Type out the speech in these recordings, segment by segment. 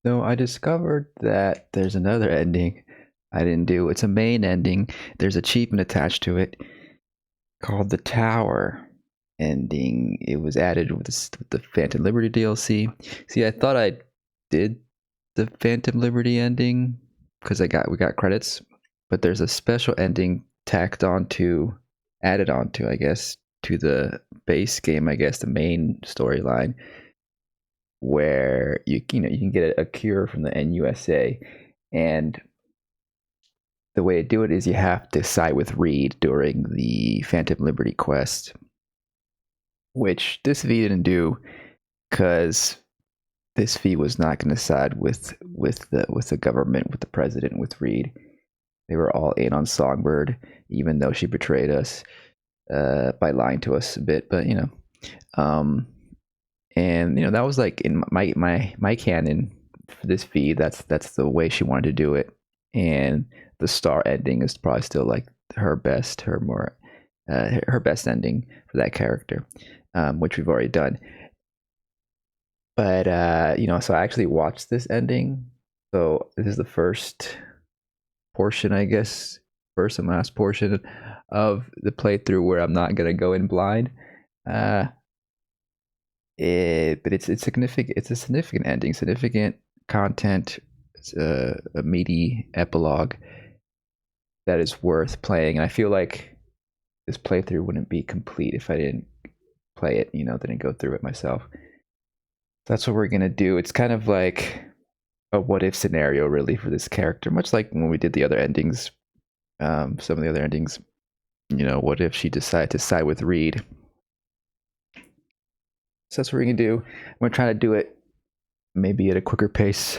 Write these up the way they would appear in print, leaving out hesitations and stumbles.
So I discovered that there's another ending I didn't do. It's a main ending. There's achievement attached to it called the Tower ending. It was added with the Phantom Liberty DLC. See, I thought I did the Phantom Liberty ending because we got credits, but there's a special ending added onto, I guess, to the base game. I guess the main storyline where you can get a cure from the NUSA, and the way to do it is you have to side with Reed during the Phantom Liberty quest, which this V didn't do because this V was not going to side with the government, with the president, with Reed. They were all in on Songbird, even though she betrayed us by lying to us a bit. But and that was like in my canon for this V. That's the way she wanted to do it, and the star ending is probably still like her best ending for that character, which we've already done. But so I actually watched this ending. So this is the first portion, I guess, first and last portion of the playthrough where I'm not gonna go in blind. But it's significant. It's a significant ending, significant content, a meaty epilogue that is worth playing. And I feel like this playthrough wouldn't be complete if I didn't play it. Didn't go through it myself. That's what we're gonna do. It's kind of like a what if scenario, really, for this character, much like when we did the other endings. Some of the other endings, what if she decided to side with Reed? So that's what we're gonna do. I'm gonna try to do it maybe at a quicker pace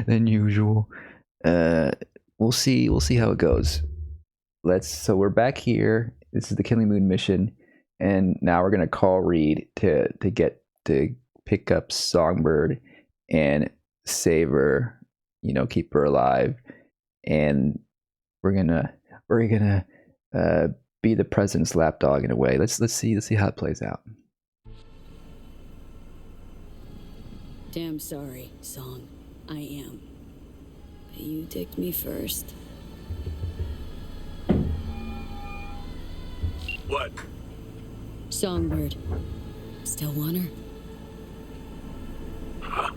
than usual. We'll see. We'll see how it goes. So we're back here. This is the Killing Moon mission, and now we're gonna call Reed to pick up Songbird and save her. Keep her alive, and we're gonna be the president's lapdog in a way. Let's see how it plays out. Damn sorry, Song. I am. But you dicked me first. What? Songbird. Still want her? Huh?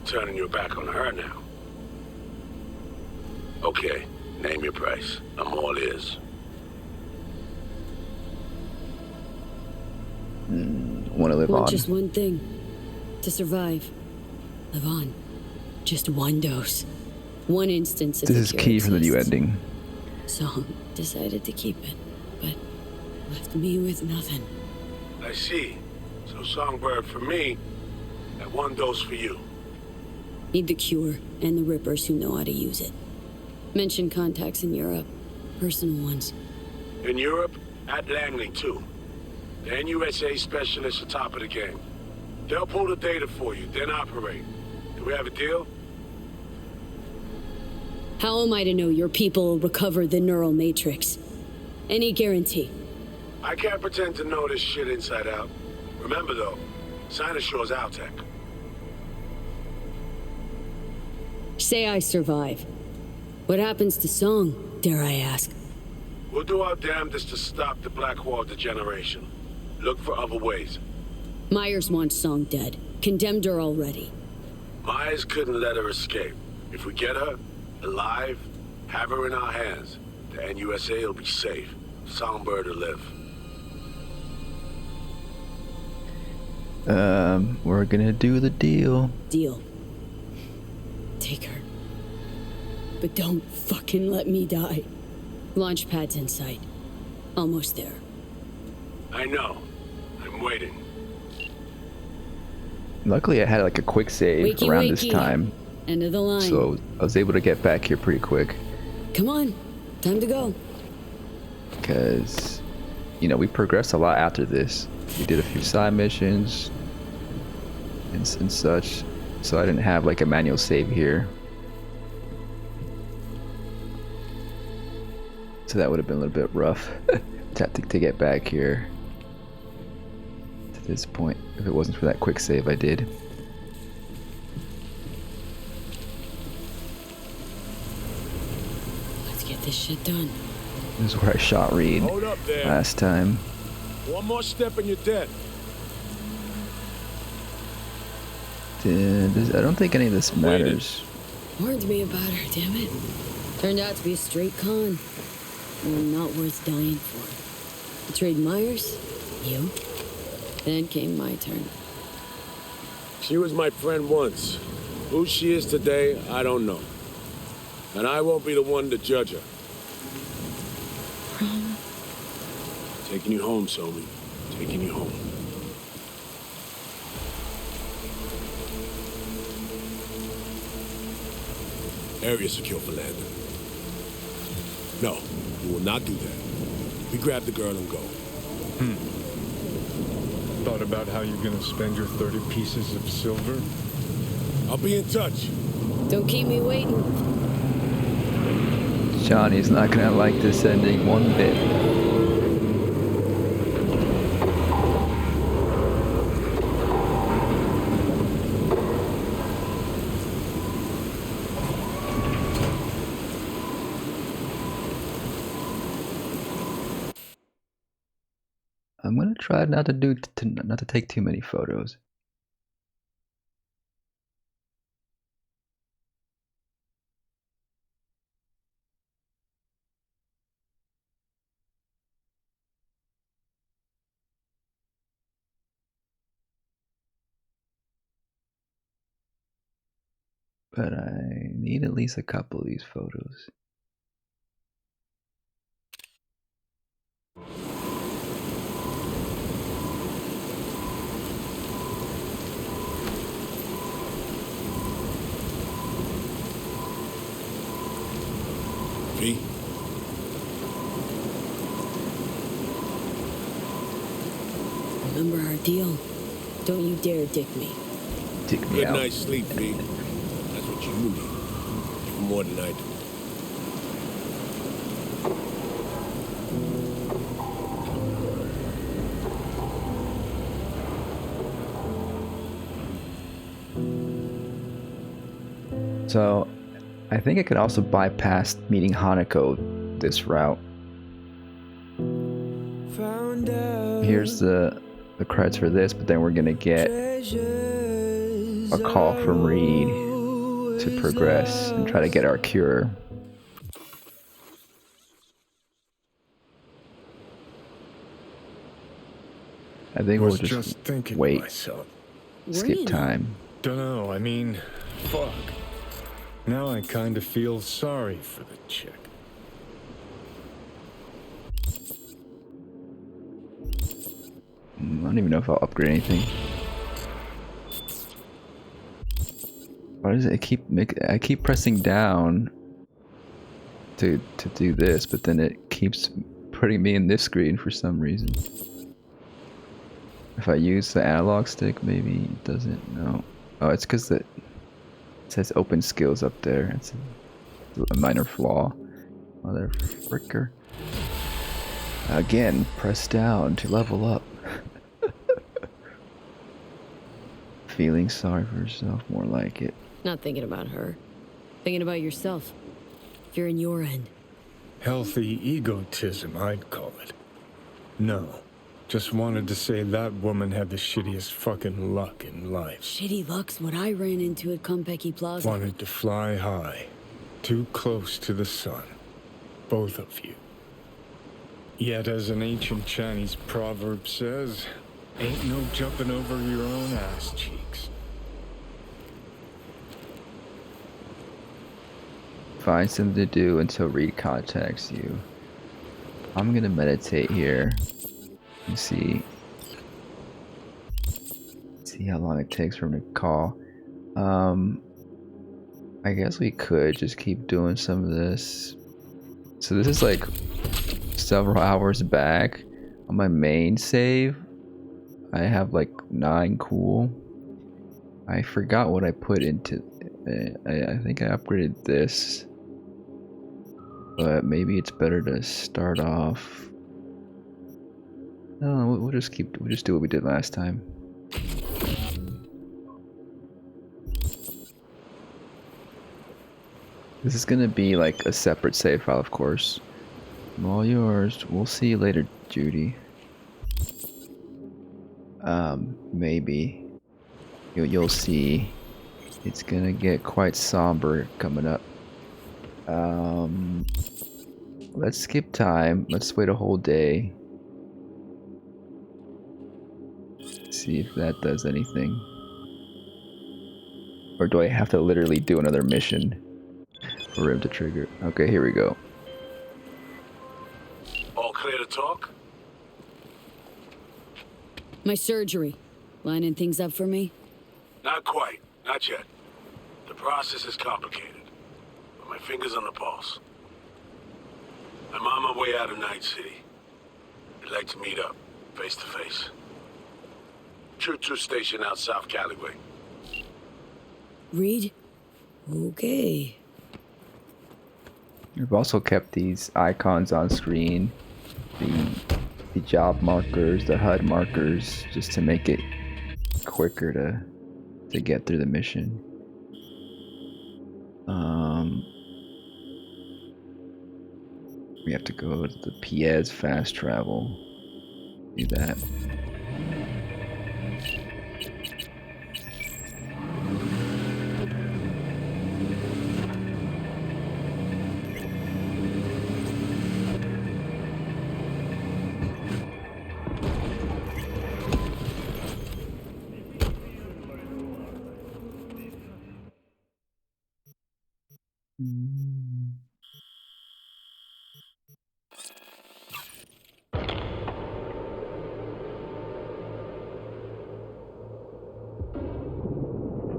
Turning your back on her now. Okay, name your price. I'm all ears. Want to live on? Just one thing. To survive. Live on. Just one dose. One instance of this is key for the new ending. Song decided to keep it, but left me with nothing. I see. So Songbird for me, and one dose for you. Need the cure, and the Rippers who know how to use it. Mention contacts in Europe. Personal ones. In Europe, at Langley too. The NUSA specialists are top of the game. They'll pull the data for you, then operate. Do we have a deal? How am I to know your people will recover the neural matrix? Any guarantee? I can't pretend to know this shit inside out. Remember though, Sinoshore's our tech. Say I survive. What happens to Song, dare I ask? We'll do our damnedest to stop the Blackwall degeneration. Look for other ways. Myers wants Song dead. Condemned her already. Myers couldn't let her escape. If we get her, alive, have her in our hands, the NUSA will be safe. Songbird will live. We're gonna do the deal. Deal. Take her. But don't fucking let me die. Launch pad's in sight. Almost there. I know. I'm waiting. Luckily, I had like a quick save Wakey, around wakey. this time, End of the line. so I was able to get back here pretty quick. Come on. Time to go. Because, we progressed a lot after this. We did a few side missions and such, so I didn't have like a manual save here. So that would have been a little bit rough to get back here to this point if it wasn't for that quick save I did. this shit done. This is where I shot Reed Hold up there. last time. One more step and you're dead. I don't think any of this matters. Warned me about her, damn it. Turned out to be a straight con. One not worth dying for. Betrayed Myers, you. Then came my turn. She was my friend once. Who she is today, I don't know. And I won't be the one to judge her. Prom? Taking you home, Somi. Taking you home. Area secure for landing. No, we will not do that. We grab the girl and go. Thought about how you're gonna spend your 30 pieces of silver? I'll be in touch. Don't keep me waiting. Johnny's not gonna like this ending one bit. I'm gonna try not to take too many photos. But I need at least a couple of these photos. V? Remember our deal? Don't you dare dick me. Dig me Good out. night's sleep, V. That's what you need. Even more than I do. So, I think I could also bypass meeting Hanako this route. Here's the credits for this, but then we're gonna get a call from Reed to progress and try to get our cure. I think we'll Was just thinking wait. to myself. Skip Worrying. time. Dunno, I mean, fuck. Now I kinda feel sorry for the chick. I don't even know if I'll upgrade anything. Why does it I keep pressing down to do this, but then it keeps putting me in this screen for some reason. If I use the analog stick, maybe it doesn't. No. Oh, it's because it says open skills up there. It's a minor flaw. Mother fricker. Again, press down to level up. Feeling sorry for yourself, more like it. Not thinking about her. Thinking about yourself. Fearing your end. Healthy egotism, I'd call it. No. Just wanted to say that woman had the shittiest fucking luck in life. Shitty luck's what I ran into at Konpeki Plaza. Wanted to fly high. Too close to the sun. Both of you. Yet as an ancient Chinese proverb says, ain't no jumping over your own ass cheeks. Find something to do until Reed contacts you. I'm gonna meditate here and see how long it takes for him to call. I guess we could just keep doing some of this. So this is like several hours back on my main save. I have like 9 cool. I forgot what I put into it. I think I upgraded this. But maybe it's better to start off. No, we'll just do what we did last time. This is gonna be like a separate save file, of course. I'm all yours. We'll see you later, Judy. Maybe. You'll see. It's gonna get quite somber coming up. Let's skip time. Let's wait a whole day. See if that does anything. Or do I have to literally do another mission for him to trigger? Okay, here we go. All clear to talk? My surgery. Lining things up for me? Not quite. Not yet. The process is complicated. But my finger's on the pulse. I'm on my way out of Night City. I'd like to meet up, face to face. Choo-choo station out South Caligway. Reed? Okay. We've also kept these icons on screen. The job markers, the HUD markers, just to make it quicker to get through the mission. We have to go to the Piez fast travel. Do that.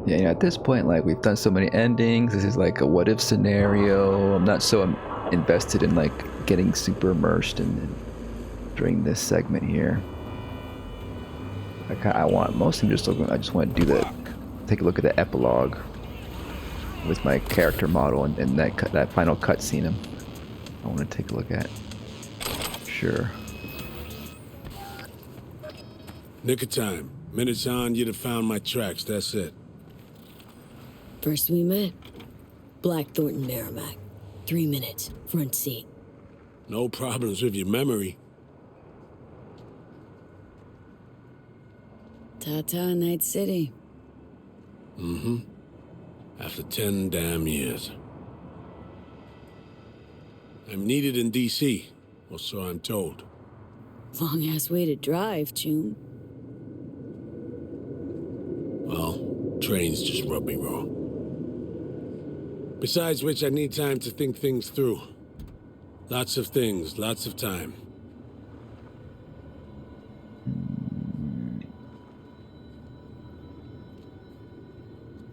Yeah, at this point, like, we've done so many endings. This is like a what if scenario. I'm not so invested in like getting super immersed in during this segment here. I want mostly just looking. I just want to do take a look at the epilogue with my character model and that final cutscene. I want to take a look at. Sure. Nick of time. Minutes on, you'd have found my tracks. That's it. First we met. Black Thornton Merrimack. 3 minutes. Front seat. No problems with your memory. Ta-ta, Night City. Mm-hmm. After 10 damn years. I'm needed in D.C., or so I'm told. Long-ass way to drive, June. Well, trains just rub me wrong. Besides which, I need time to think things through. Lots of things, lots of time.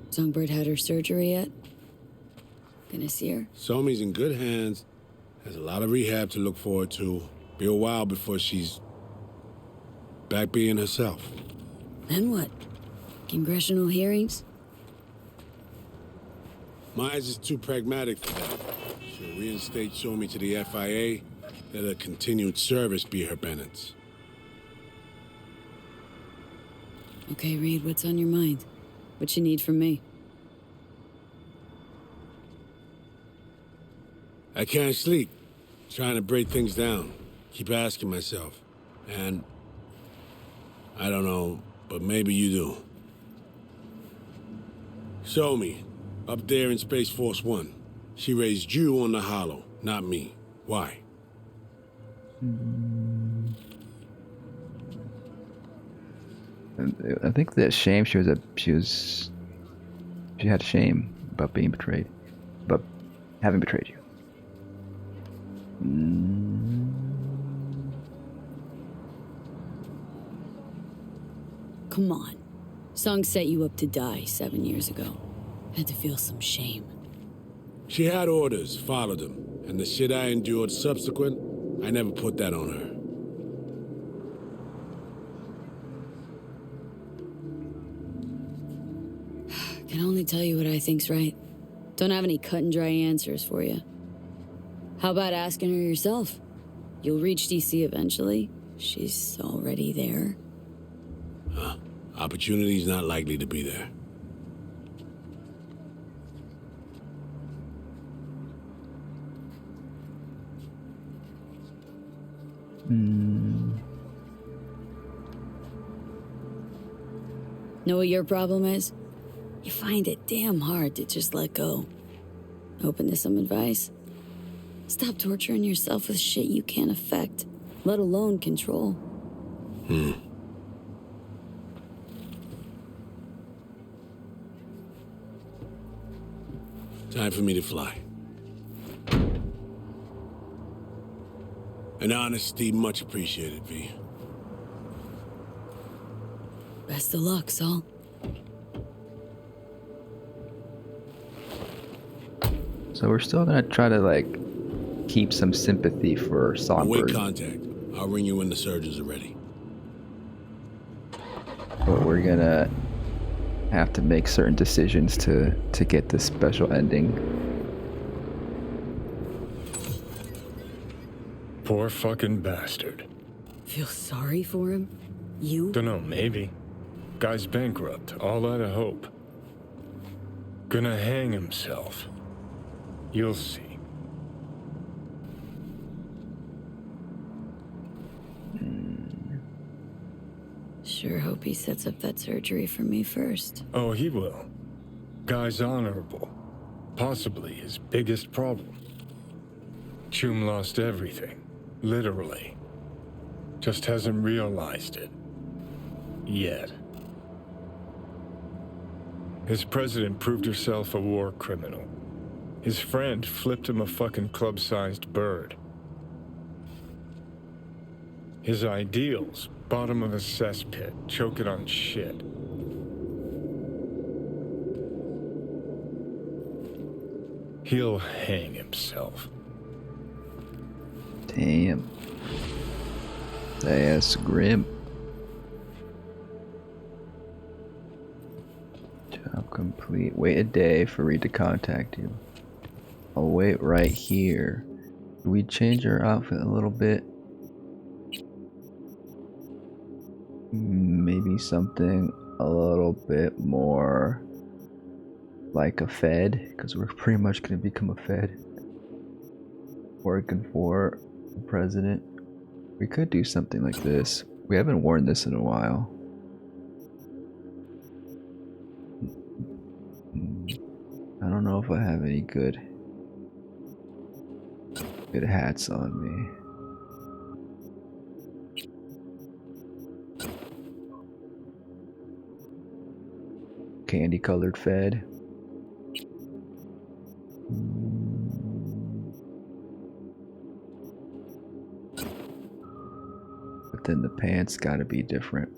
Songbird had her surgery yet? Gonna see her? Somi's in good hands. Has a lot of rehab to look forward to. Be a while before she's back being herself. Then what? Congressional hearings? Myers is too pragmatic for that. She'll reinstate Somi to the FIA. Let her continued service be her penance. Okay, Reed, what's on your mind? What you need from me? I can't sleep. Trying to break things down. Keep asking myself. And I don't know, but maybe you do. Somi, up there in Space Force One. She raised you on the Hollow, not me. Why? I think that shame she had shame about being betrayed, about having betrayed you. Come on. Song set you up to die 7 years ago. Had to feel some shame. She had orders, followed them. And the shit I endured subsequent, I never put that on her. Can only tell you what I think's right. Don't have any cut and dry answers for you. How about asking her yourself? You'll reach DC eventually. She's already there. Opportunity's not likely to be there. Know what your problem is? You find it damn hard to just let go. Open to some advice? Stop torturing yourself with shit you can't affect, let alone control. Time for me to fly. And honesty, much appreciated, V. Best of luck, Saul. So we're still gonna try to like keep some sympathy for Await Songbird, contact. I'll ring you when the surgeons are ready. but we're gonna have to make certain decisions to get this special ending. Poor fucking bastard. Feel sorry for him? You? Dunno, maybe. Guy's bankrupt, all out of hope. Gonna hang himself. You'll see. Sure hope he sets up that surgery for me first. Oh, he will. Guy's honorable. Possibly his biggest problem. Chum lost everything. Literally. Just hasn't realized it. Yet. His president proved herself a war criminal. His friend flipped him a fucking club-sized bird. His ideals, bottom of a cesspit, choking on shit. He'll hang himself. Damn. That's grim. Job complete. Wait a day for Reed to contact you. I'll wait right here. Can we change our outfit a little bit? Maybe something a little bit more like a Fed, because we're pretty much going to become a Fed. Working for the president. We could do something like this. We haven't worn this in a while. I don't know if I have any good hats on me. Candy colored Fed. But then the pants gotta be different.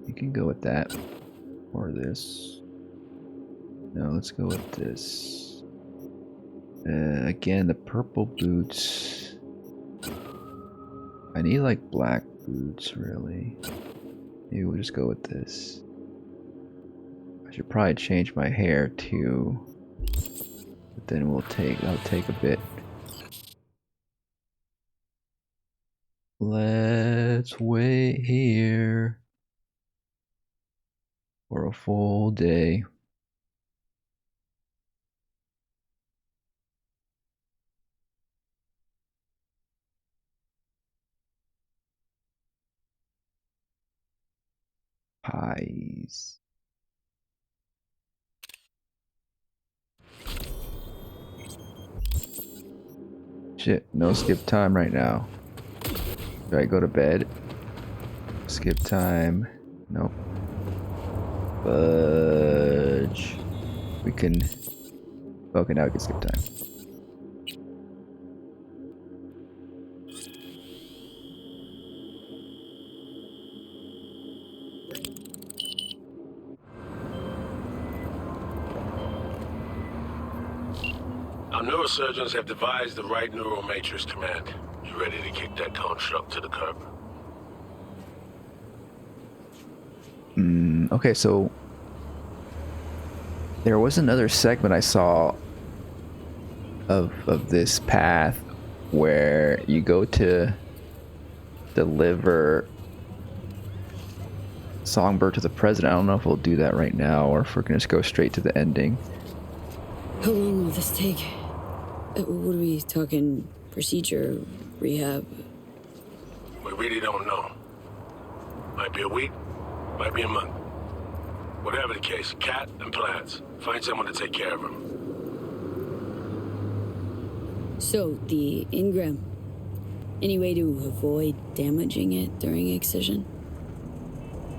You can go with that. Or this. No, let's go with this. Again, the purple boots. I need like black boots, really. Maybe we'll just go with this. I should probably change my hair too. But then that'll take a bit. Let's wait here for a full day. Pies. Shit, no skip time right now. Do I go to bed? Skip time. Nope. Fudge. We can... Okay, now we can skip time. Our neurosurgeons have devised the right neural matrix command. You ready to kick that construct to the curb? Okay, so there was another segment I saw of this path where you go to deliver Songbird to the president. I don't know if we'll do that right now or if we're gonna just go straight to the ending. How long will this take? What are we talking? Procedure? Rehab? We really don't know. Might be a week, might be a month. Whatever the case, Cat and plans. Find someone to take care of him. So, the engram. Any way to avoid damaging it during excision?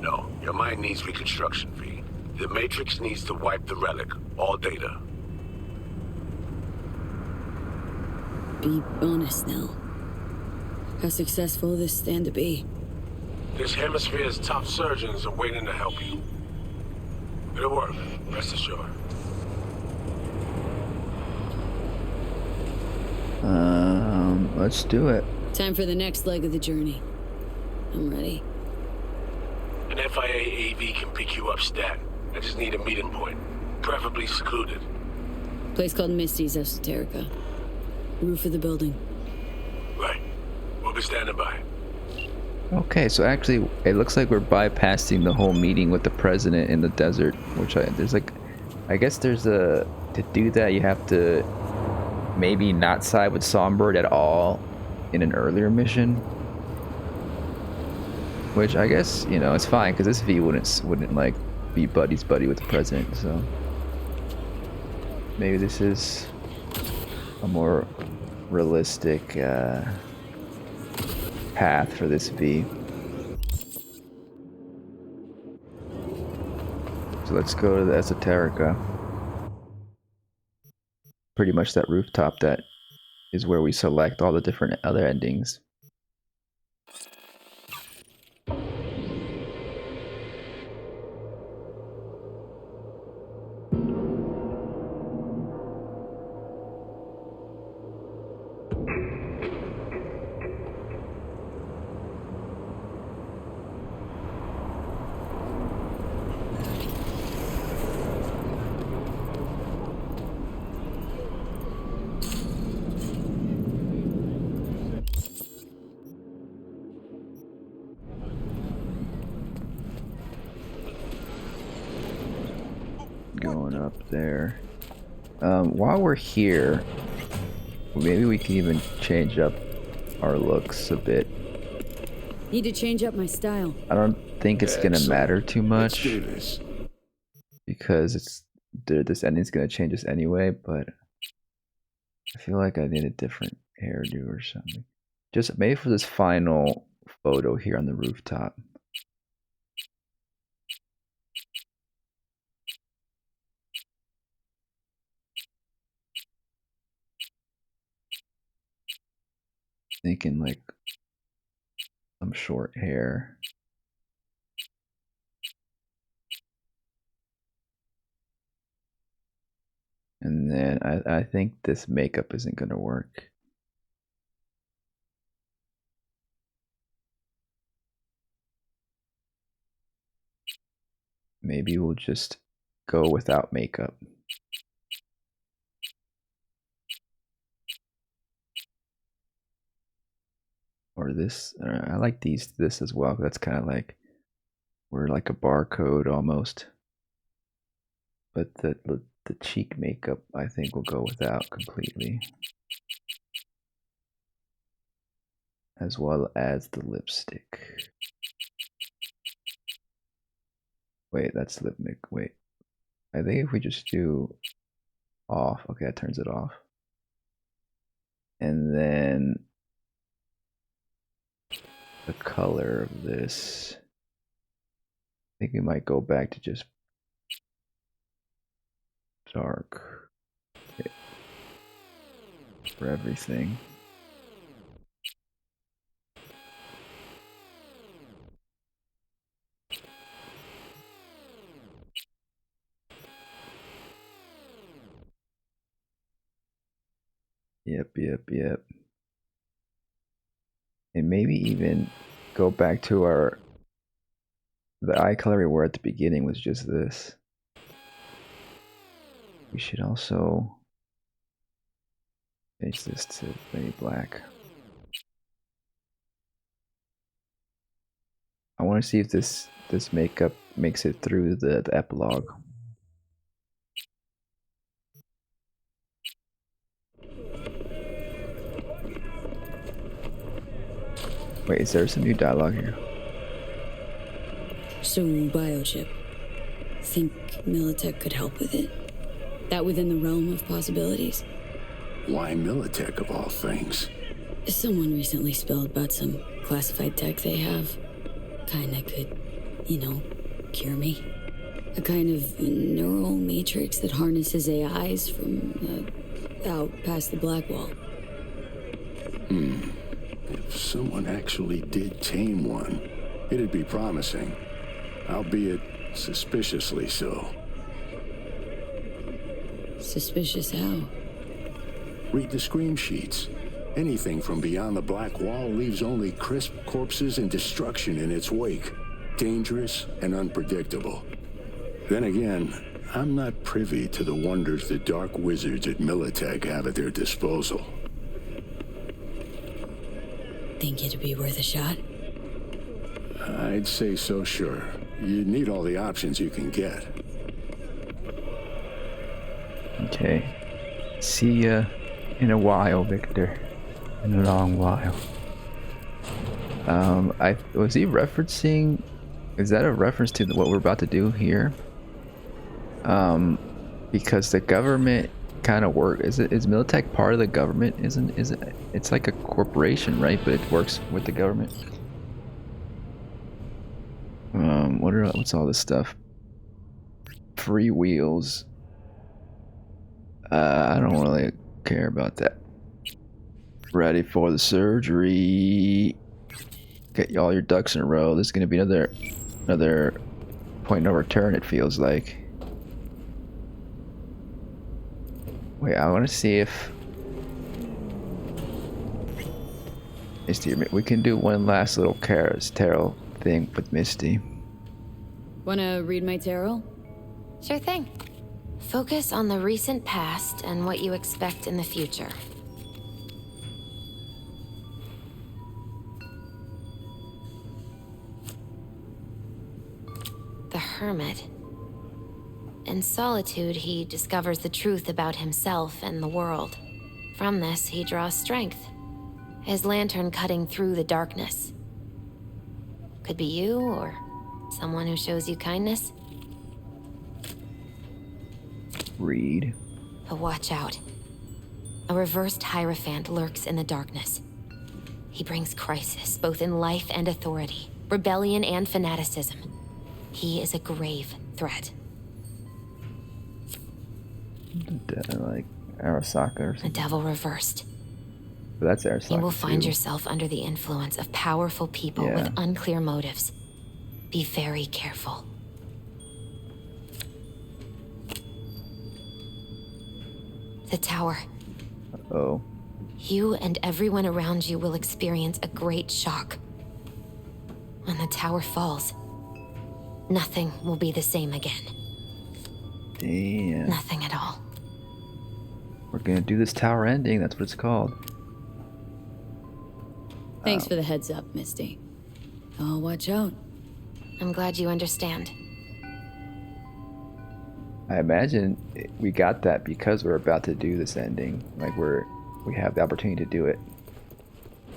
No, your mind needs reconstruction, V. The Matrix needs to wipe the relic. All data. Be honest now. How successful will this stand to be? This hemisphere's top surgeons are waiting to help you. It'll work, rest assured. Let's do it. Time for the next leg of the journey. I'm ready. An FIA AV can pick you up stat. I just need a meeting point, preferably secluded. Place called Misty's Esoterica. Roof of the building. Right. We'll be standing by. Okay, so actually, it looks like we're bypassing the whole meeting with the president in the desert, which I guess there's to do that, you have to maybe not side with Songbird at all in an earlier mission. Which I guess, you know, it's fine, because this V wouldn't like be buddy with the president, so maybe this is a more realistic path for this V. So let's go to the Esoterica. Pretty much that rooftop that is where we select all the different other endings. Going up there. While we're here, maybe we can even change up our looks a bit. Need to change up my style. I don't think it's gonna matter too much Let's do this. because this ending's gonna change us anyway. But I feel like I need a different hairdo or something. Just maybe for this final photo here on the rooftop. Thinking like some short hair. And then I think this makeup isn't gonna work. Maybe we'll just go without makeup. Or this, I like this as well. That's kind of like, we're like a barcode almost. But the cheek makeup, I think, will go without completely. As well as the lipstick. Wait, that's lip make. Wait. I think if we just do off, okay, that turns it off. And then the color of this, I think we might go back to just dark for everything. Yep. And maybe even go back to the eye color we were at the beginning was just this. We should also change this to maybe black. I want to see if this makeup makes it through the epilogue. Wait, is there some new dialogue here? So, biochip. Think Militech could help with it? That within the realm of possibilities? Why Militech of all things? Someone recently spilled about some classified tech they have. Kind that could, cure me. A kind of neural matrix that harnesses AIs from out past the black wall. If someone actually did tame one, it'd be promising. Albeit suspiciously so. Suspicious how? Read the scream sheets. Anything from beyond the black wall leaves only crisp corpses and destruction in its wake. Dangerous and unpredictable. Then again, I'm not privy to the wonders the dark wizards at Militech have at their disposal. Think it'd be worth a shot? I'd say so, sure. You need all the options you can get. Okay. See ya in a while, Victor. In a long while. Was he referencing? Is that a reference to what we're about to do here? Because the government kind of is Militech part of the government? Is it? It's like a corporation, right? But it works with the government. What's all this stuff? Free wheels. I don't really care about that. Ready for the surgery. Get all your ducks in a row. There's gonna be another point no return, it feels like. Wait, I want to see if Misty, we can do one last little tarot thing with Misty. Wanna read my tarot? Sure thing. Focus on the recent past and what you expect in the future. The Hermit. In solitude, he discovers the truth about himself and the world. From this, he draws strength. His lantern cutting through the darkness. Could be you, or someone who shows you kindness. Read. But watch out. A reversed Hierophant lurks in the darkness. He brings crisis, both in life and authority, rebellion and fanaticism. He is a grave threat. Like Arasaka or A something. devil reversed. But that's Arasaka. You will find too. yourself under the influence of powerful people with unclear motives. Be very careful. The tower. Oh. You and everyone around you will experience a great shock. When the tower falls, nothing will be the same again. Damn. Nothing at all. We're gonna do this tower ending, that's what it's called. Thanks for the heads up, Misty. Oh, watch out. I'm glad you understand. I imagine we got that because we're about to do this ending. Like we have the opportunity to do it.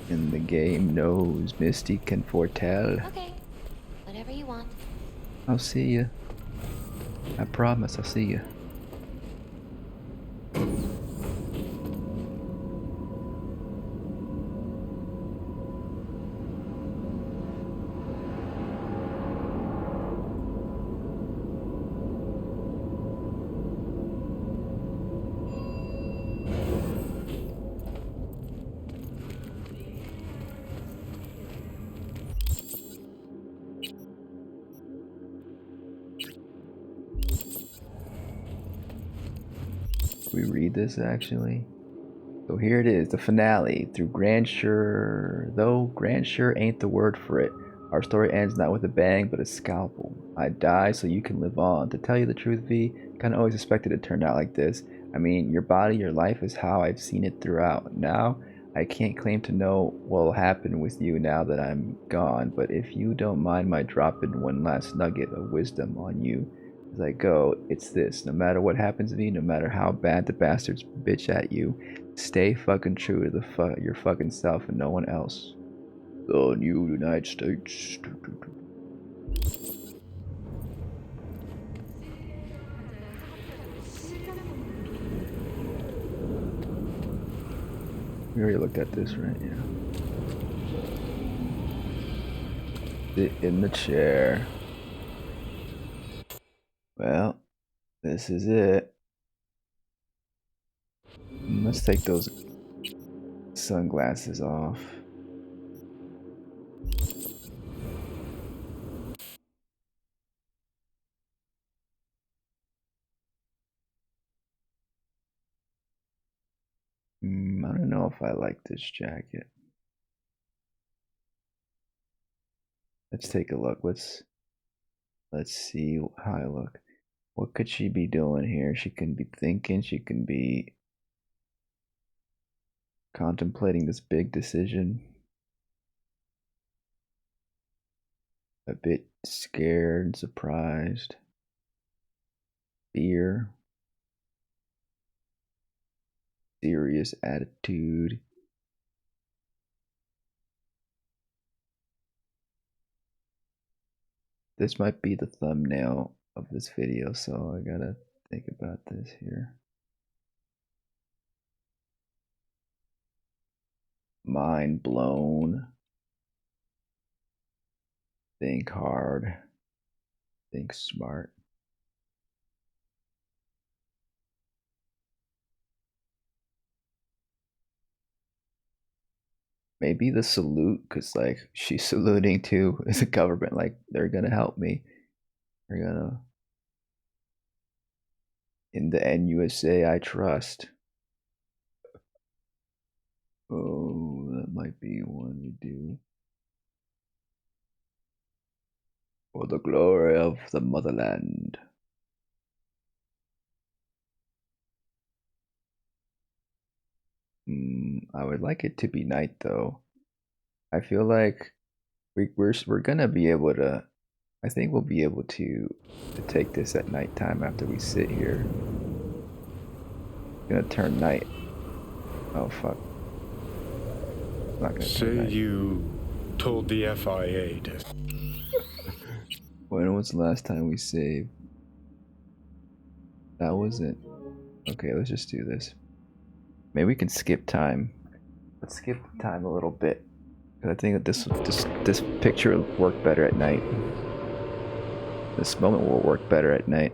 And the game knows Misty can foretell. Okay. Whatever you want. I'll see you. I promise I'll see you. We read this actually. So here it is, the finale. Though grandeur ain't the word for it. Our story ends not with a bang, but a scalpel. I die so you can live on. To tell you the truth, V, kinda always expected it to turn out like this. I mean, your body, your life is how I've seen it throughout. Now, I can't claim to know what'll happen with you now that I'm gone, but if you don't mind my dropping one last nugget of wisdom on you as I go, it's this. No matter what happens to me, no matter how bad the bastards bitch at you, stay fucking true to your fucking self and no one else. The new United States. We already looked at this, right? Yeah. Sit in the chair. Well, this is it. Let's take those sunglasses off. I don't know if I like this jacket. Let's take a look. Let's see how I look. What could she be doing here? She can be thinking. She can be contemplating this big decision. A bit scared, surprised, fear, serious attitude. This might be the thumbnail of this video, so I gotta think about this here. Mind blown. Think hard. Think smart. Maybe the salute, because like she's saluting to the government, like they're gonna help me. They're gonna, in the NUSA I trust. Oh, that might be one we do. For the glory of the motherland. I would like it to be night though. I feel like we're gonna be able to. I think we'll be able to take this at nighttime after we sit here. It's gonna turn night. Oh fuck. It's not gonna turn Say night. you told the FIA to... When was the last time we saved? That wasn't. Okay, let's just do this. Maybe we can skip time. Let's skip time a little bit. I think that this picture will work better at night. This moment will work better at night.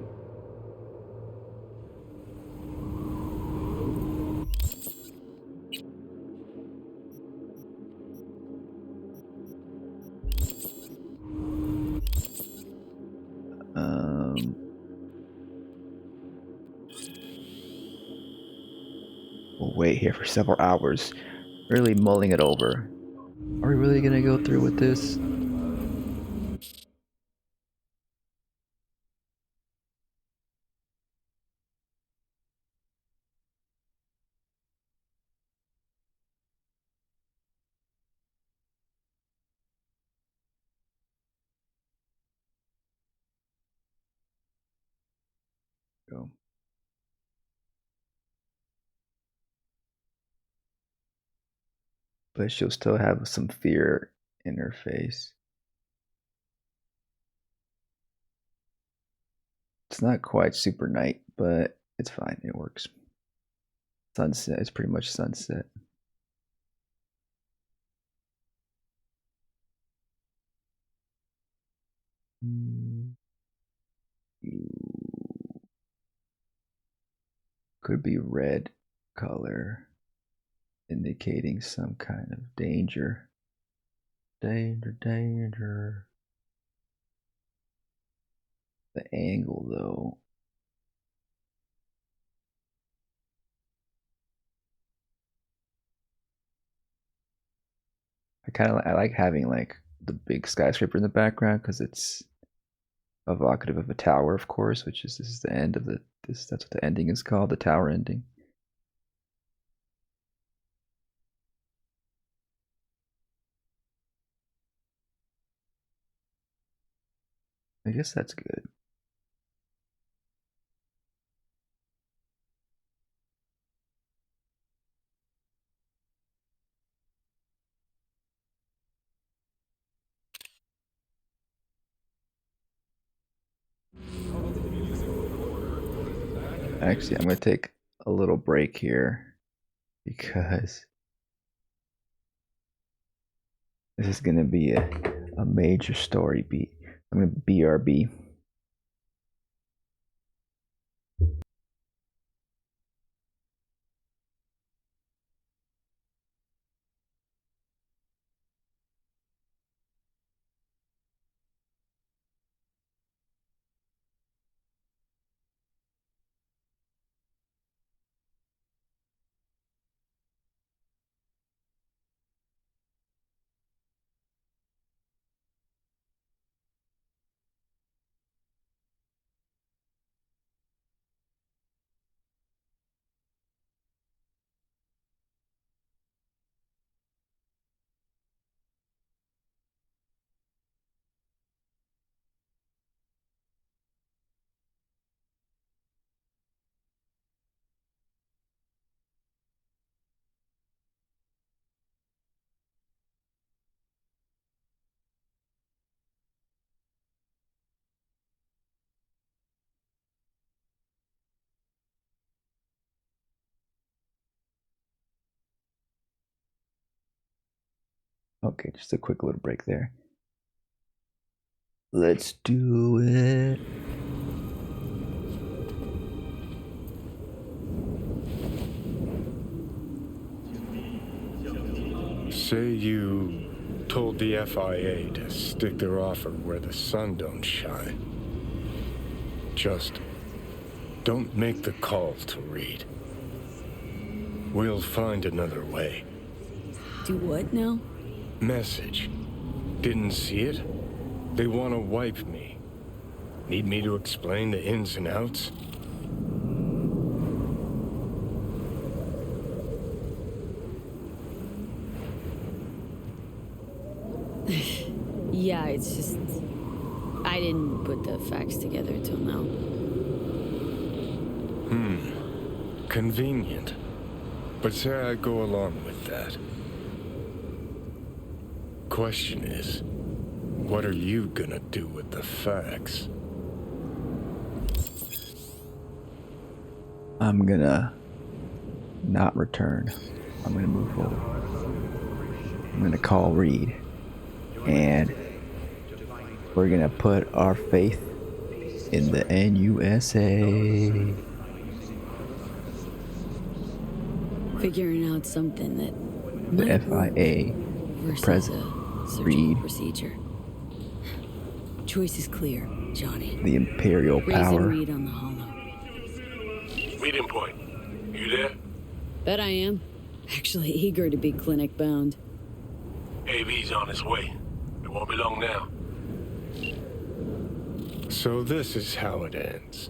We'll wait here for several hours, really mulling it over. Are we really gonna go through with this? Go. But she'll still have some fear in her face. It's not quite super night, but it's fine. It works. Sunset. It's pretty much sunset. Could be red color, indicating some kind of danger. Danger, danger. The angle, though. I like having like the big skyscraper in the background because it's evocative of a tower, of course, which is this is the end of that's what the ending is called, the tower ending. I guess that's good. Actually, I'm gonna take a little break here because this is gonna be a major story beat. I'm gonna BRB. Okay, just a quick little break there. Let's do it. Say you told the FIA to stick their offer where the sun don't shine. Just don't make the call to Reed. We'll find another way. Do what now? Message. Didn't see it? They want to wipe me. Need me to explain the ins and outs? Yeah, it's just... I didn't put the facts together till now. Convenient. But say I go along with that. Question is, what are you gonna do with the facts? I'm gonna not return. I'm gonna move forward. I'm gonna call Reed. And we're gonna put our faith in the NUSA. Figuring out something that The might work FIA versus president, a surgical Reed. procedure. Choice is clear, Johnny. The Imperial Raising power. Reed on the hollow. Meeting point. You there? Bet I am. Actually eager to be clinic bound. AV's on its way. It won't be long now. So this is how it ends.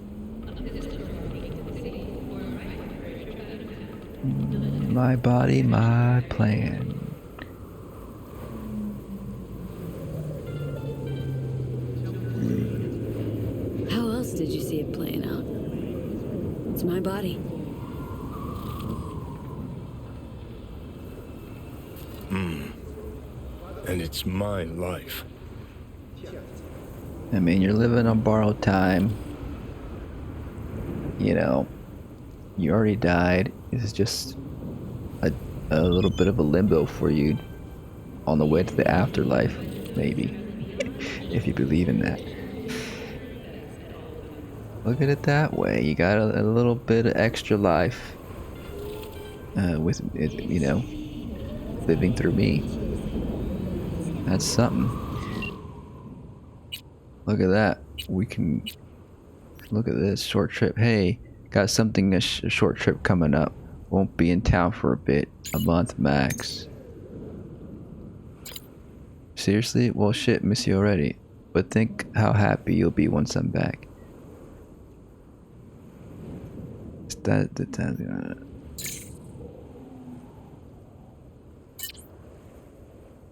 My body, my plan. How else did you see it playing out? It's my body. And it's my life. I mean, you're living on borrowed time. You know, you already died. This is just a little bit of a limbo for you on the way to the afterlife, maybe, if you believe in that. Look at it that way. You got a little bit of extra life with it, you know, living through me. That's something. Look at that. We can look at this short trip. Hey, got something a short trip coming up. Won't be in town for a bit, a month max. Seriously? Well, shit, miss you already. But think how happy you'll be once I'm back.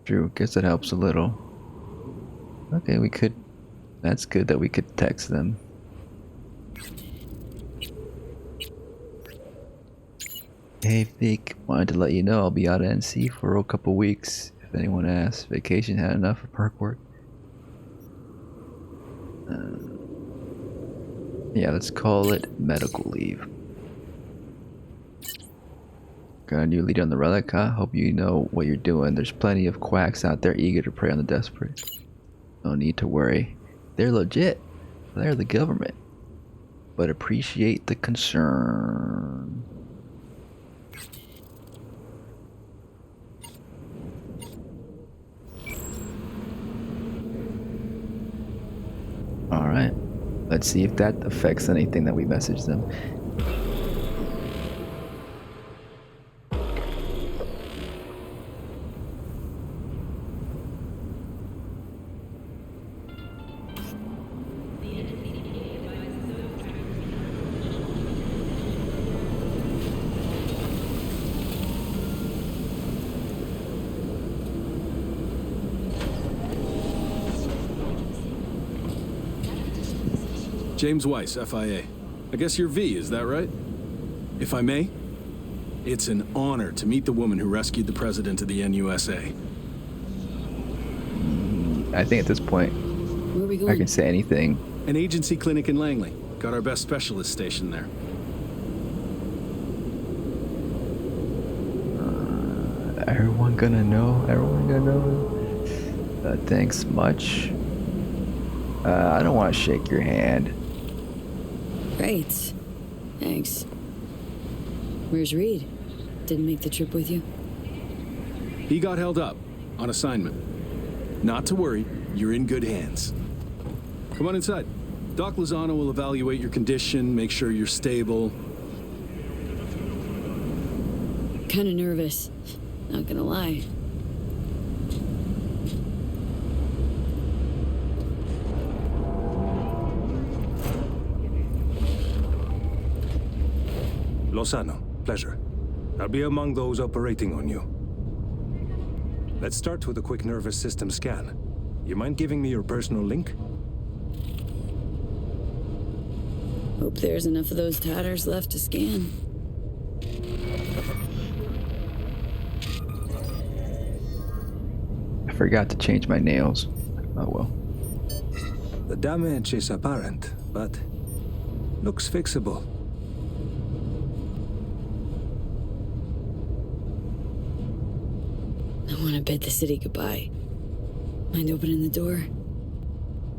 True, guess that helps a little. Okay, we could. That's good that we could text them. Hey Vic, wanted to let you know I'll be out of NC for a couple weeks. If anyone asks, vacation had enough of perk work. Yeah, let's call it medical leave. Got a new leader on the relic, huh? Hope you know what you're doing. There's plenty of quacks out there eager to prey on the desperate. No need to worry. They're legit. They're the government. But appreciate the concern. Alright. Let's see if that affects anything that we message them. James Weiss, FIA. I guess you're V, is that right? If I may, it's an honor to meet the woman who rescued the president of the NUSA. I think at this point, Where are we going? I can say anything. An agency clinic in Langley. Got our best specialist stationed there. Everyone gonna know. Everyone gonna know. Thanks much. I don't want to shake your hand. Great. Thanks. Where's Reed? Didn't make the trip with you? He got held up on assignment. Not to worry, you're in good hands. Come on inside. Doc Lozano will evaluate your condition, make sure you're stable. Kinda nervous. Not gonna lie. Lozano, pleasure. I'll be among those operating on you. Let's start with a quick nervous system scan. You mind giving me your personal link? Hope there's enough of those tatters left to scan. I forgot to change my nails. Oh well. The damage is apparent, but looks fixable. I want to bid the city goodbye. Mind opening the door?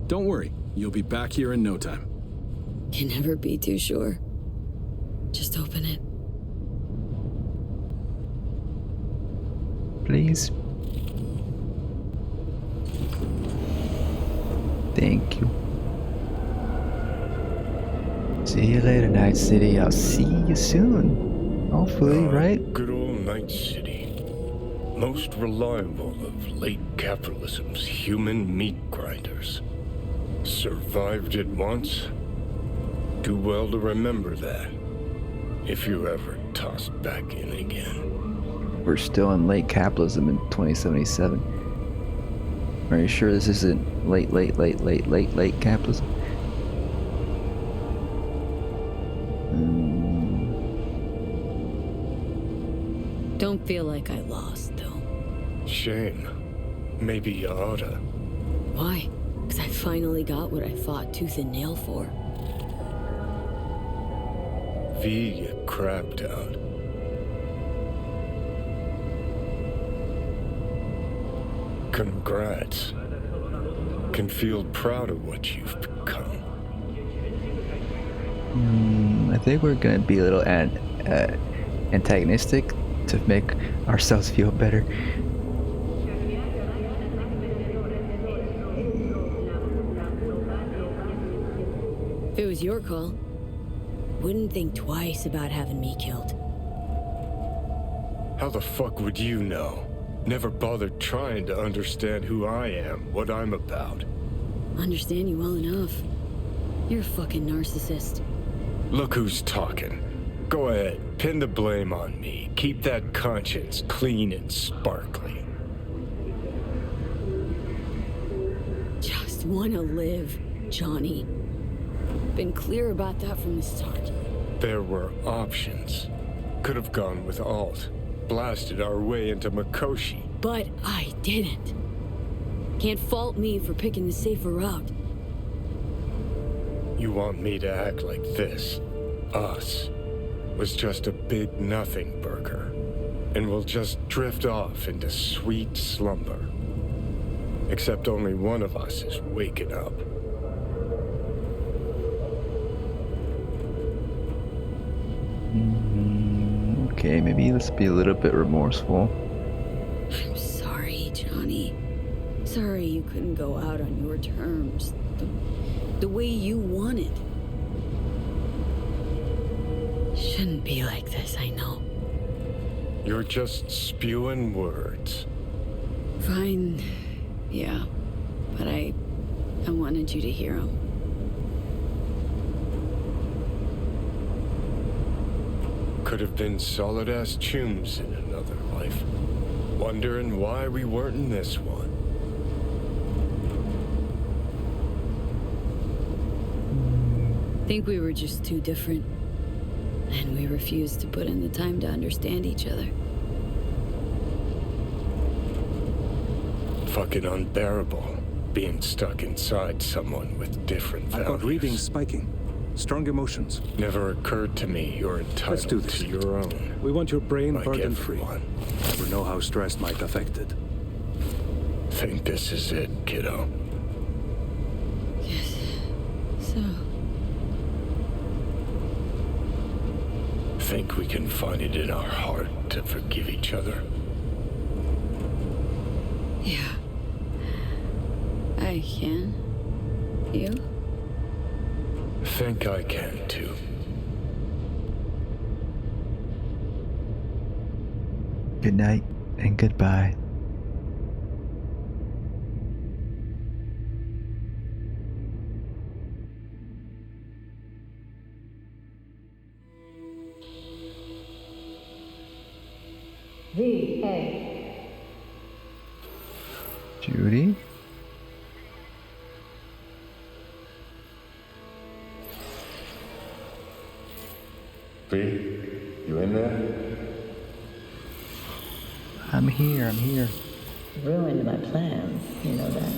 Don't worry, you'll be back here in no time. Can never be too sure. Just open it. Please. Thank you. See you later, Night City. I'll see you soon. Hopefully, right? Good old Night City. Most reliable of late capitalism's human meat grinders. Survived it once. Do well to remember that. If you're ever tossed back in again. We're still in late capitalism in 2077. Are you sure this isn't late capitalism? Don't feel like I lost, though. Shame. Maybe you oughta. Why? Because I finally got what I fought tooth and nail for. V, you crapped out. Congrats. Can feel proud of what you've become. I think we're gonna be a little antagonistic to make ourselves feel better. If it was your call, wouldn't think twice about having me killed. How the fuck would you know? Never bothered trying to understand who I am, what I'm about. Understand you well enough. You're a fucking narcissist. Look who's talking. Go ahead, pin the blame on me. Keep that conscience clean and sparkly. Just wanna live, Johnny. Been clear about that from the start. There were options. Could have gone with Alt. Blasted our way into Mikoshi. But I didn't. Can't fault me for picking the safer route. You want me to act like this, us, was just a big nothing burger, and we'll just drift off into sweet slumber. Except only one of us is waking up. Okay, maybe let's be a little bit remorseful. I'm sorry, Johnny. Sorry you couldn't go out on your terms. The way you wanted. Shouldn't be like this, I know. You're just spewing words. Fine. Yeah. But I wanted you to hear them. Could have been solid-ass chums in another life. Wondering why we weren't in this one. Think we were just too different. And we refused to put in the time to understand each other. Fucking unbearable, being stuck inside someone with different values. I've got readings spiking. Strong emotions. Never occurred to me you're Let's do entitled this. to your own. We want your brain Like burden-free. everyone. Never know how stress might affect it. Think this is it, kiddo? Yes. So, Think we can find it in our heart to forgive each other? yeah. I can. You? Think I can too. Good night and goodbye. V.A. Judy? V, you in there? I'm here. Ruined my plans, you know that.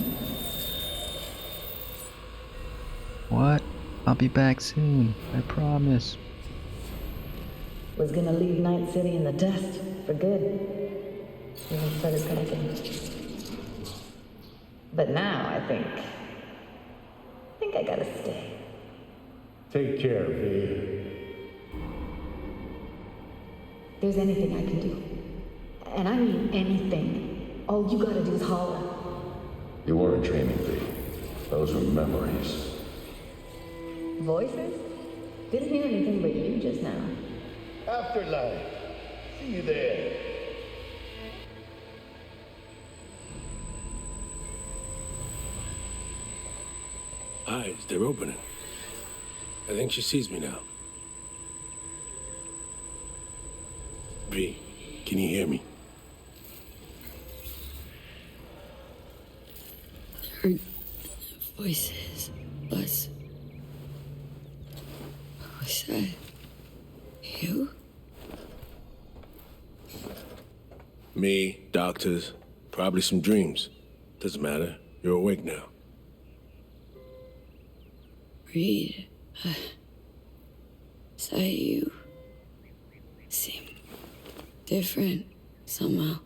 What? I'll be back soon. I promise. Was gonna leave Night City in the dust for good. Even started packing. But now I think I gotta stay. Take care, V. There's anything I can do. And I mean anything. All you gotta do is holler. You weren't dreaming, V. Those were memories. Voices? Didn't hear anything but you just now. Afterlife. See you there. Eyes, they're opening. I think she sees me now. V, can you hear me? Heard voices. Was that you? Me, doctors, probably some dreams. Doesn't matter. You're awake now. Reed. Is that you? Seem different somehow.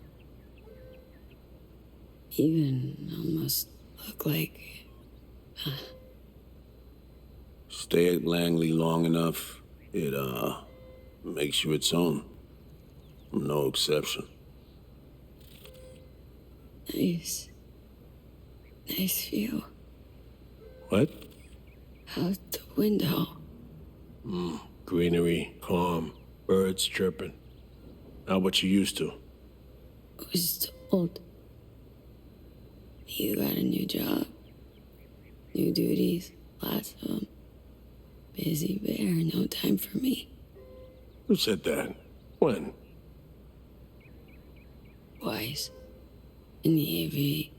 Even almost look like. Stay at Langley long enough, it, makes you its own. I'm no exception. Nice. Nice view. What? Out the window. Greenery, calm, birds chirping. Not what you used to. Was told. You got a new job. New duties. Lots of them. Busy bear, no time for me. Who said that? When? Twice. In the AV.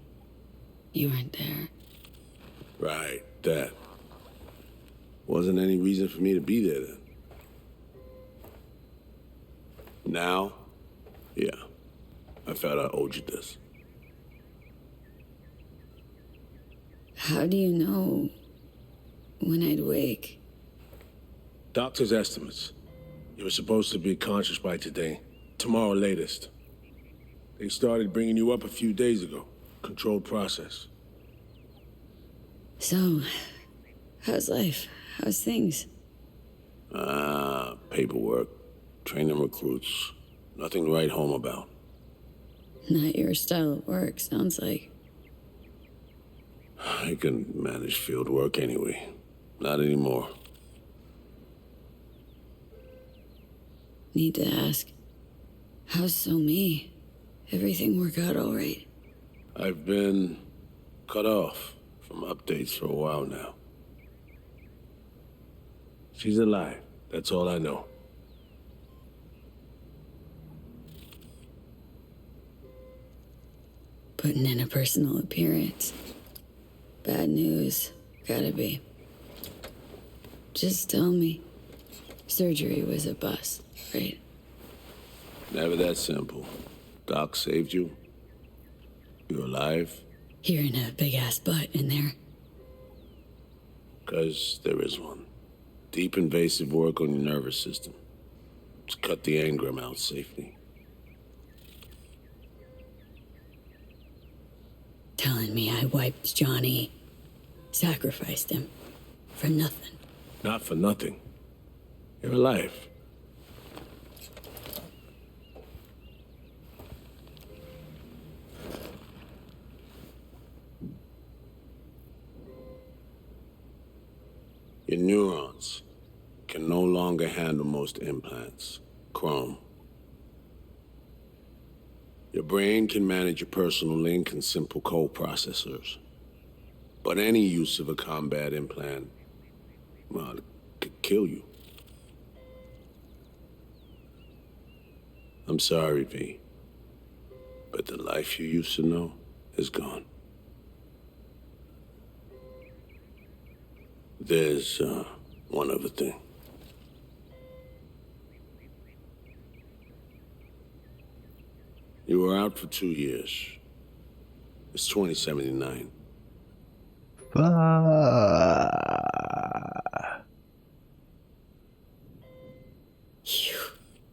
You weren't there. Right, that. Wasn't any reason for me to be there then. Now, yeah. I felt I owed you this. How do you know when I'd wake. Doctor's estimates. You were supposed to be conscious by today. Tomorrow latest. They started bringing you up a few days ago. Controlled process. So, how's life? How's things? Paperwork. Training recruits. Nothing to write home about. Not your style of work, sounds like. I can manage field work anyway. Not anymore. Need to ask. How's So Me? Everything work out all right? I've been cut off from updates for a while now. She's alive. That's all I know. Putting in a personal appearance. Bad news. Gotta be. Just tell me. Surgery was a bust, right? Never that simple. Doc saved you. You're alive. Hearing a big-ass butt in there. 'Cause there is one. Deep invasive work on your nervous system. To cut the engram out safely. Telling me I wiped Johnny. Sacrificed him. For nothing. Not for nothing. You're alive. Your neurons can no longer handle most implants. Chrome. Your brain can manage your personal link and simple code processors. But any use of a combat implant, well, it could kill you. I'm sorry, V. But the life you used to know is gone. There's one other thing. You were out for 2 years. It's 2079. You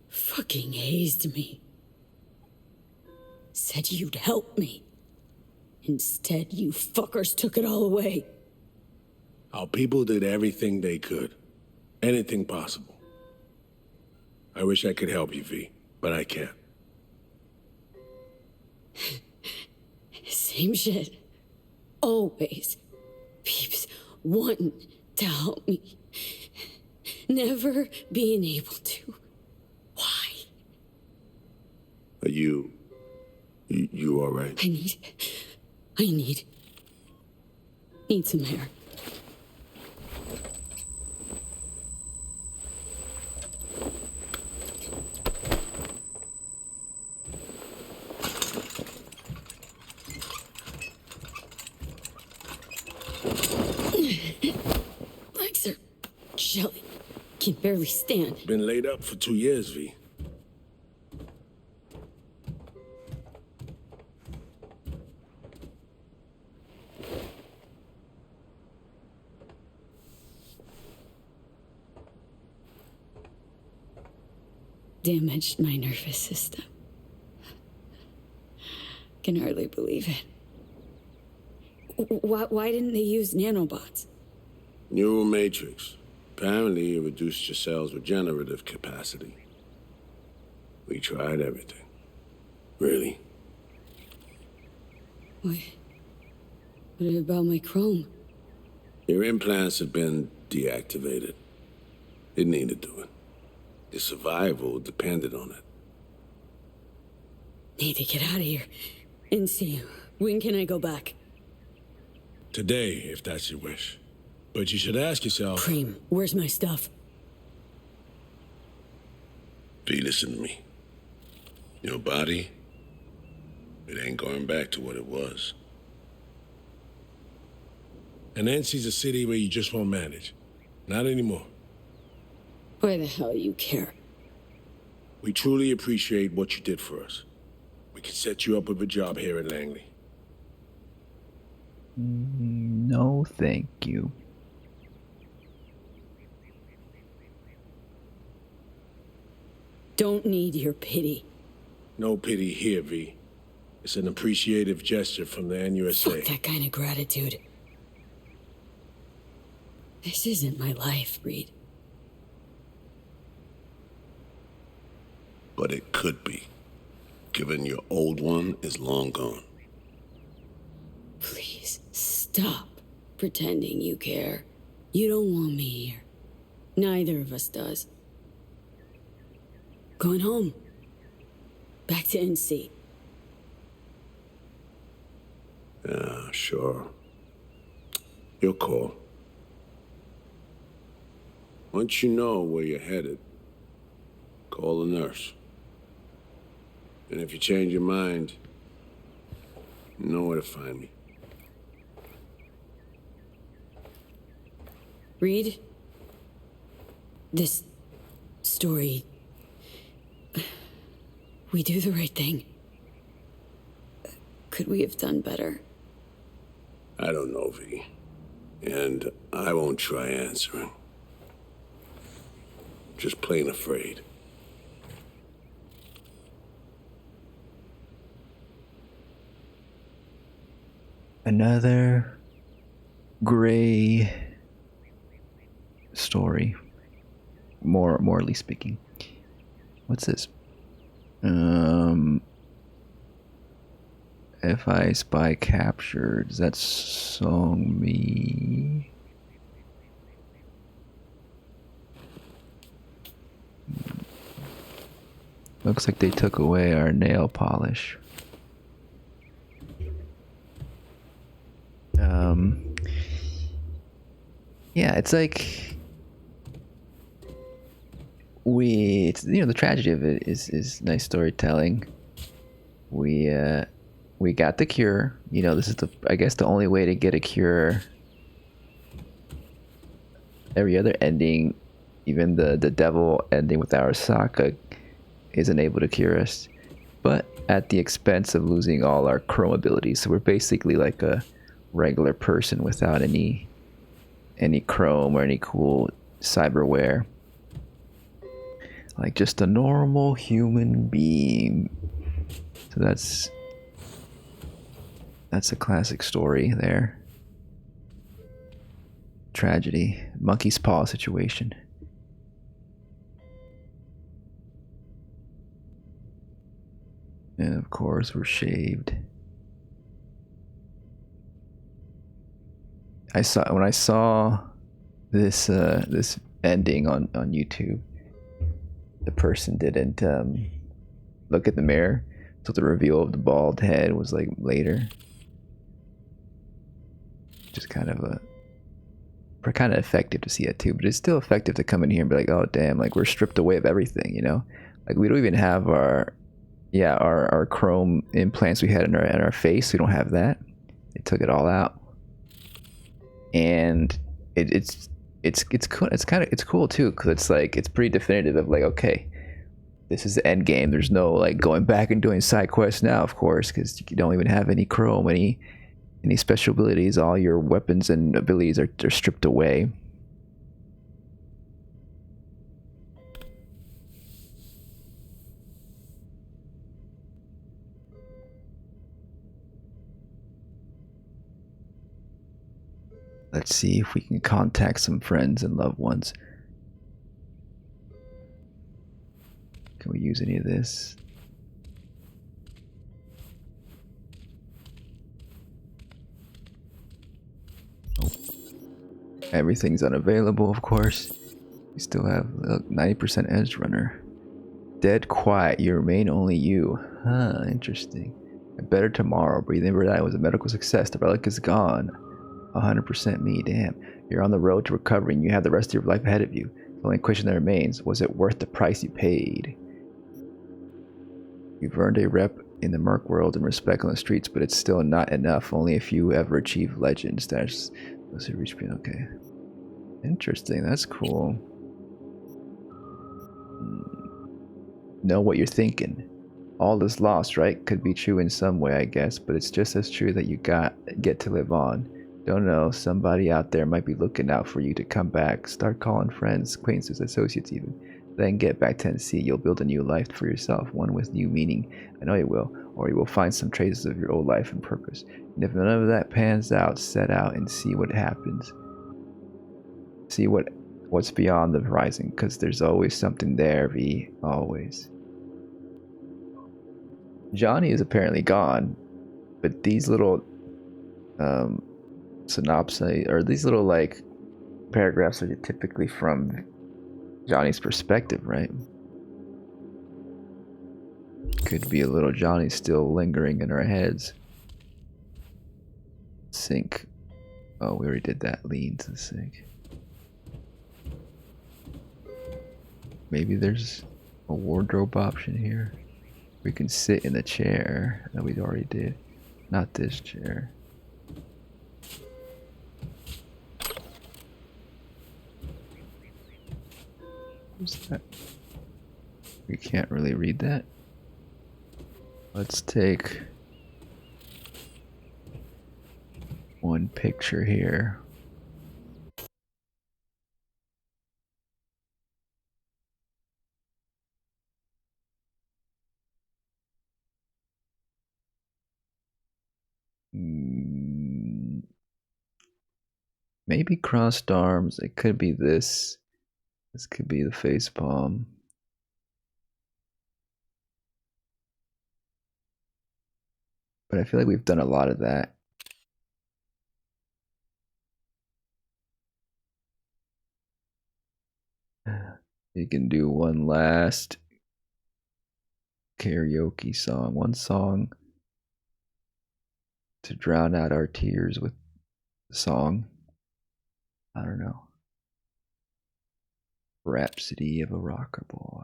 fucking hazed me. Said you'd help me. Instead, you fuckers took it all away. Our people did everything they could. Anything possible. I wish I could help you, V, but I can't. Same shit. Always. Peeps wanting to help me. Never being able to. Why? Are you all right? I need some air. Legs are jelly. Can barely stand. Been laid up for 2 years, V. Damaged my nervous system. Can hardly believe it. Why didn't they use nanobots? Neural matrix. Apparently, it reduced your cell's regenerative capacity. We tried everything. Really. What about my chrome? Your implants have been deactivated. It needed doing. Your survival depended on it. Need to get out of here. And see, when can I go back? Today, if that's your wish. But you should ask yourself... Cream, where's my stuff? V, listen to me. Your body, it ain't going back to what it was. And Nancy's a city where you just won't manage. Not anymore. Why the hell you care? We truly appreciate what you did for us. We can set you up with a job here at Langley. No, thank you. don't need your pity. No pity here, V. It's an appreciative gesture from the NUSA. Fuck that kind of gratitude. This isn't my life, Reed. But it could be, given your old one is long gone. Please, stop pretending you care. You don't want me here. Neither of us does. Going home. Back to NC. Yeah, sure. Your call. Once you know where you're headed, call the nurse. And if you change your mind, you know where to find me. Reed, this story, we do the right thing. Could we have done better? I don't know, V. And I won't try answering. Just plain afraid. Another gray story, morally speaking. What's this? If I spy captured, does that song me? Looks like they took away our nail polish. Yeah, it's like it's, you know, the tragedy of it is nice storytelling. We got the cure. You know, this is I guess the only way to get a cure. Every other ending, even the devil ending with Arasaka, isn't able to cure us, but at the expense of losing all our chrome abilities. So we're basically like a regular person without any chrome or any cool cyberware, like just a normal human being. So that's a classic story there. Tragedy, monkey's paw situation. And of course we're shaved. When I saw this this ending on YouTube, the person didn't look at the mirror, so the reveal of the bald head was like later. Just kind of effective to see it too, but it's still effective to come in here and be like, oh damn, like we're stripped away of everything, you know? Like we don't even have our chrome implants we had in our face. We don't have that. They took it all out. And it's cool. It's cool too, because it's like it's pretty definitive of like, okay, this is the end game. There's no like going back and doing side quests now, of course, because you don't even have any chrome, any special abilities. All your weapons and abilities are stripped away. Let's see if we can contact some friends and loved ones. Can we use any of this? Oh. Everything's unavailable, of course. We still have 90% edge runner. Dead quiet, you remain only you. Huh, interesting. Better tomorrow. Breathing every night was a medical success. The relic is gone. 100% me, damn. You're on the road to recovery and you have the rest of your life ahead of you. The only question that remains, was it worth the price you paid? You've earned a rep in the merc world and respect on the streets, but it's still not enough. Only if you ever achieve legend status. Those who reach, okay. Interesting, that's cool. Know what you're thinking. All is lost, right? Could be true in some way, I guess, but it's just as true that you get to live on. Don't know, somebody out there might be looking out for you to come back. Start calling friends, acquaintances, associates even. Then get back to Tennessee. You'll build a new life for yourself, one with new meaning. I know you will. Or you will find some traces of your old life and purpose. And if none of that pans out, set out and see what happens. See what's beyond the horizon, because there's always something there, V. Always. Johnny is apparently gone, but these little synopsis, or these little like paragraphs, are typically from Johnny's perspective, right? Could be a little Johnny still lingering in our heads. Sink. Oh, we already did that. Lean to the sink. Maybe there's a wardrobe option here. We can sit in the chair that we already did. Not this chair. What's that? We can't really read that. Let's take one picture here. Maybe crossed arms. It could be this. This could be the face palm. But I feel like we've done a lot of that. You can do one last karaoke song. One song to drown out our tears with the song. I don't know. Rhapsody of a Rocker Boy.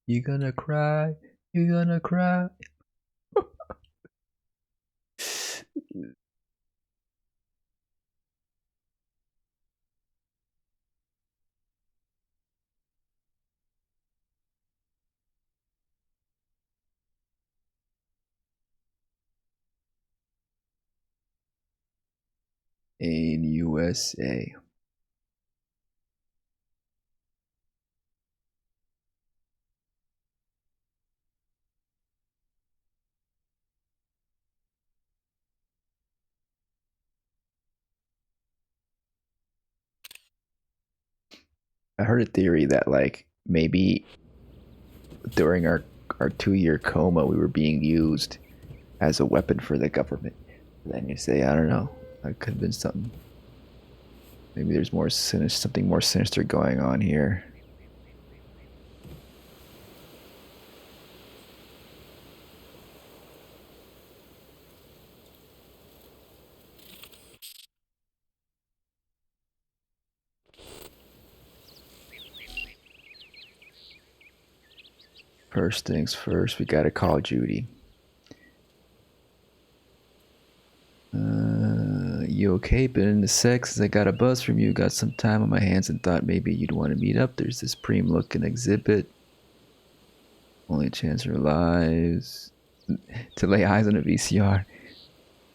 You gonna cry? You gonna cry? In USA. I heard a theory that like maybe during our 2-year coma we were being used as a weapon for the government. Then you say, I don't know, that could have been something. Maybe there's more something more sinister going on here. First things first, we gotta call Judy. You okay? Been into sex? I got a buzz from you. Got some time on my hands and thought maybe you'd want to meet up. There's this preem looking exhibit. Only chance of our lives to lay eyes on a VCR.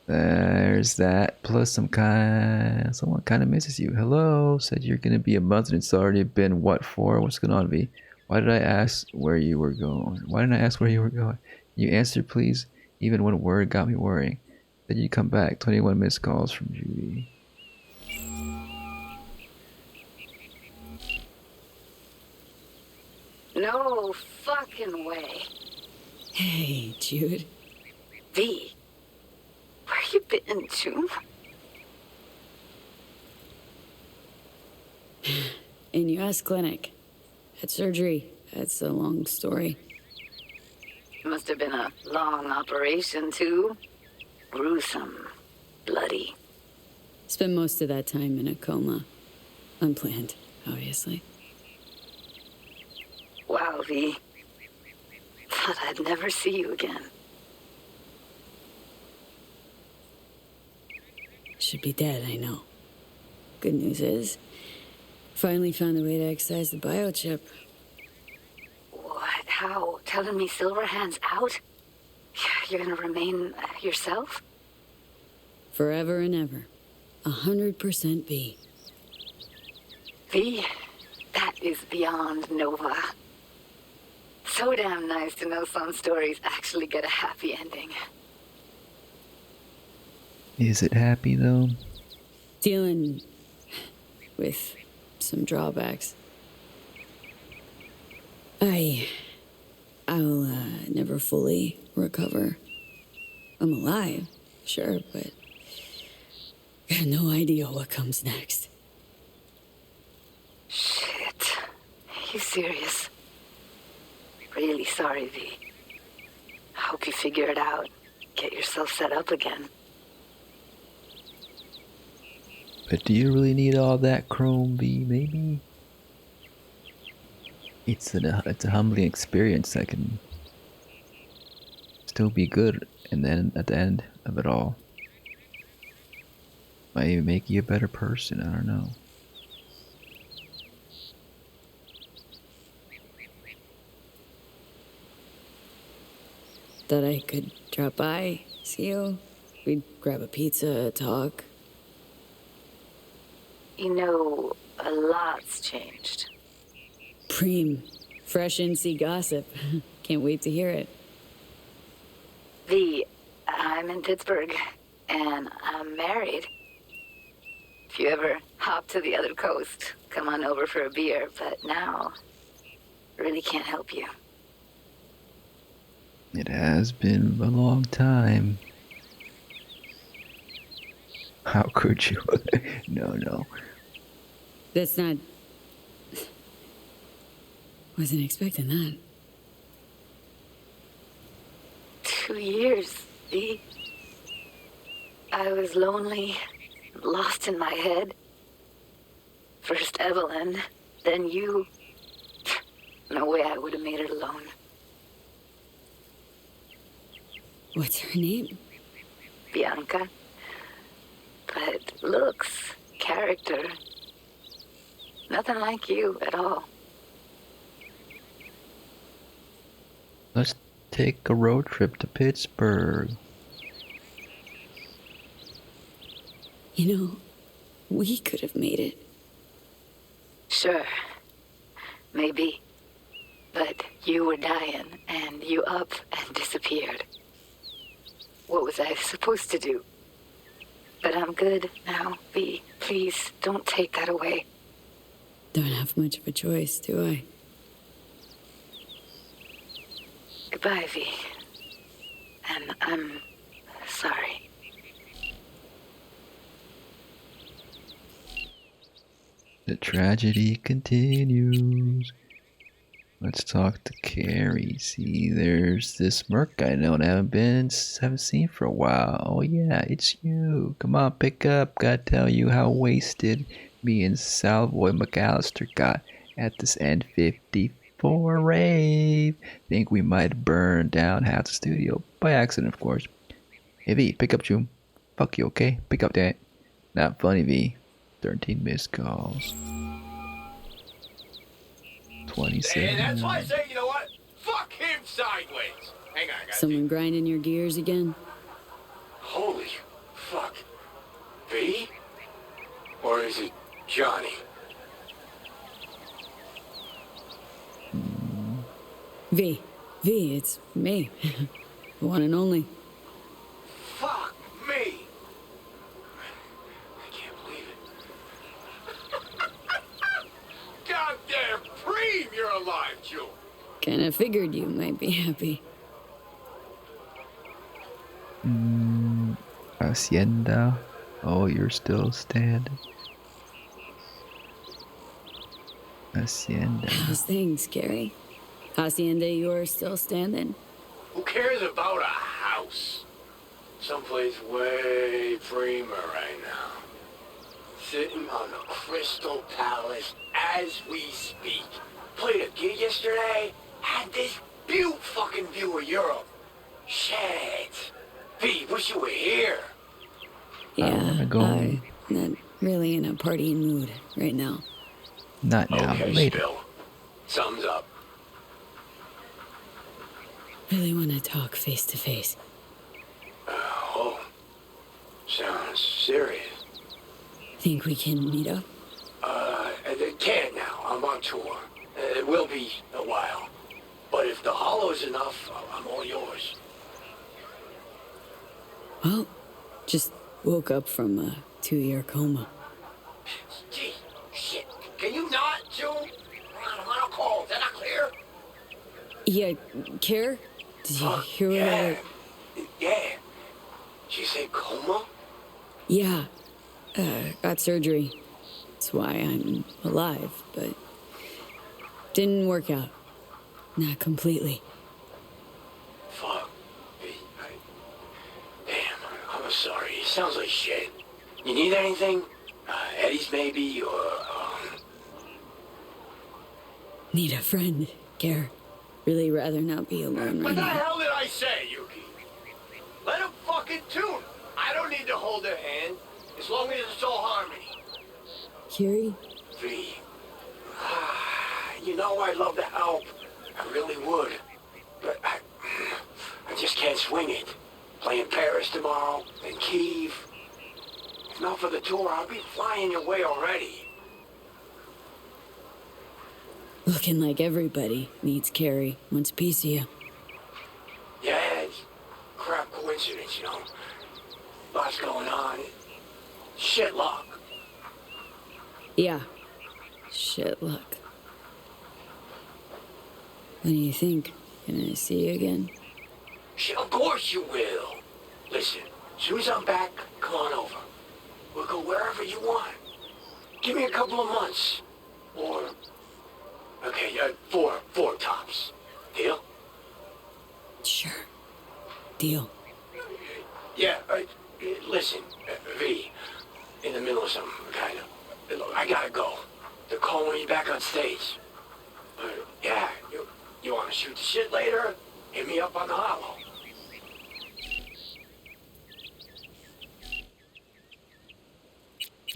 There's that. Plus someone kind of misses you. Hello, said you're gonna be a month and it's already been what for? What's going on, V? Why did I ask where you were going? Why didn't I ask where you were going? You answer, please. Even one word got me worrying. Then you come back. 21 missed calls from Judy. No fucking way. Hey, Jude. V, where you been, June? In US clinic. Had surgery. That's a long story. Must have been a long operation, too. Gruesome. Bloody. Spent most of that time in a coma. Unplanned, obviously. Wow, V. Thought I'd never see you again. Should be dead, I know. Good news is, finally found a way to excise the biochip. What? How? Telling me Silverhand's out? You're gonna remain yourself? Forever and ever. 100% V. V, that is beyond Nova. So damn nice to know some stories actually get a happy ending. Is it happy though? Dealing with some drawbacks. I'll never fully recover. I'm alive, sure, but I have no idea what comes next. Shit. You serious? Really sorry, V. I hope you figure it out. Get yourself set up again. But do you really need all that chrome, V? Maybe it's a humbling experience that can still be good, and then at the end of it all, might even make you a better person. I don't know. Thought I could drop by, see you. We'd grab a pizza, talk. You know, a lot's changed. Preem. Fresh NC gossip. Can't wait to hear it. V, I'm in Pittsburgh, and I'm married. If you ever hop to the other coast, come on over for a beer, but now, really can't help you. It has been a long time. How could you? No. That's not... Wasn't expecting that. 2 years, V. I was lonely, lost in my head. First Evelyn, then you. No way I would have made it alone. What's her name? Bianca. But looks, character, nothing like you at all. Let's take a road trip to Pittsburgh. You know, we could have made it. Sure, maybe. But you were dying, and you up and disappeared. What was I supposed to do? But I'm good now, V. Please, don't take that away. Don't have much of a choice, do I? Goodbye, V. And I'm sorry. The tragedy continues. Let's talk to Carrie. See, there's this merc I know and haven't seen for a while. Oh yeah, it's you. Come on, pick up. Gotta tell you how wasted me and Salvoy McAllister got at this N54 rave. Think we might burn down half the studio. By accident, of course. Hey V, pick up June. Fuck you, okay? Pick up that. Not funny, V. 13 missed calls. 27. And that's why I say, you know what? Fuck him sideways. Hang on, guys. Someone grinding your gears again? Holy fuck. V? Or is it Johnny? V, it's me. The one and only. Fuck me! I can't believe it. Goddamn Preem, you're alive, Jewel. Kinda figured you might be happy. Hacienda. Oh, you're still standing. Hacienda. How's things, Gary? Hacienda, you're still standing? Who cares about a house? Someplace way preemer right now. Sitting on the Crystal Palace as we speak. Played a gig yesterday. Had this fucking view of Europe. Shit. V, wish you were here. Yeah, wanna go. I'm not really in a partying mood right now. Not now, Okay, later. Spill. Sums up. Really want to talk face to face. Oh. Sounds Serious? Think we can meet up? They can't now. I'm on tour. It will be a while. But if the hollow's enough, I'm all yours. Well, just woke up from a 2-year coma. Gee, shit. Can you not, Joe? I'm on a call. Is that not clear? Yeah, Care? Did you hear what Yeah. Yeah. She said coma? Yeah. Got surgery. That's why I'm alive, but didn't work out. Not completely. Fuck. Damn, I'm sorry. It sounds like shit. You need anything? Eddie's maybe, or, Need a friend, Care. Really rather not be alone right What the now. hell did I say, Yuki? Let him fucking tune. I don't need to hold her hand, as long as it's all harmony. Curie? V. You know I'd love to help. I really would. But I just can't swing it. Playing Paris tomorrow, then Kiev. If not for the tour, I'll be flying your way already. Looking like everybody needs Carrie once a piece of you. Yeah, it's crap coincidence, you know. Lots going on. Shit luck. Yeah. Shit luck. What do you think? Gonna see you again? Shit, of course you will. Listen, as soon as I'm back, come on over. We'll go wherever you want. Give me a couple of months. Or... Okay, four tops. Deal? Sure. Deal. Yeah, listen, V, in the middle of something, kind of. Look, I gotta go. They're calling me back on stage. Yeah, you wanna shoot the shit later? Hit me up on the hollow.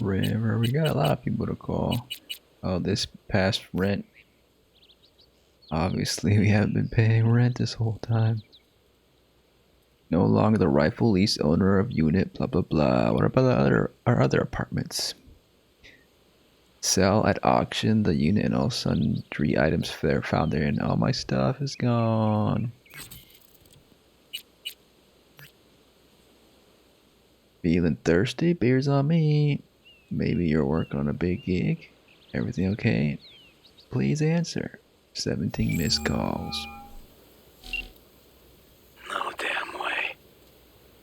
River, we got a lot of people to call. Oh, this past rent. Obviously, we haven't been paying rent this whole time. No longer the rightful lease owner of unit, blah blah blah. What about our other apartments? Sell at auction the unit and all sundry items found therein. All my stuff is gone. Feeling thirsty? Beers on me. Maybe you're working on a big gig. Everything okay? Please answer. 17 missed calls. No damn way.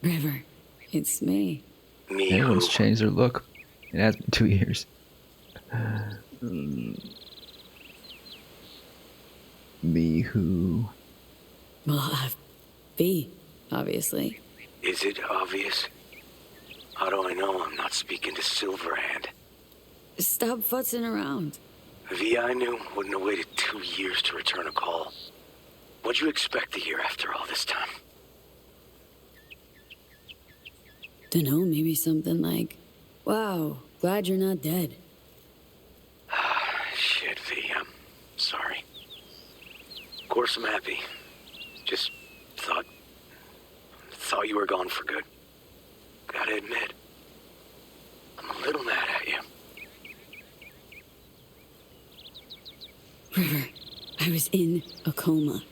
River, it's me. Me Everyone's who? changed their look. It has been 2 years. Me who? Well, B, obviously. Is it obvious? How do I know I'm not speaking to Silverhand? Stop futzing around. V I knew wouldn't have waited 2 years to return a call. What'd you expect to hear after all this time? Dunno, maybe something like, wow, glad you're not dead. Shit, V, I'm sorry. Of course I'm happy. Just thought you were gone for good. Gotta admit, I'm a little mad at you. River, I was in a coma.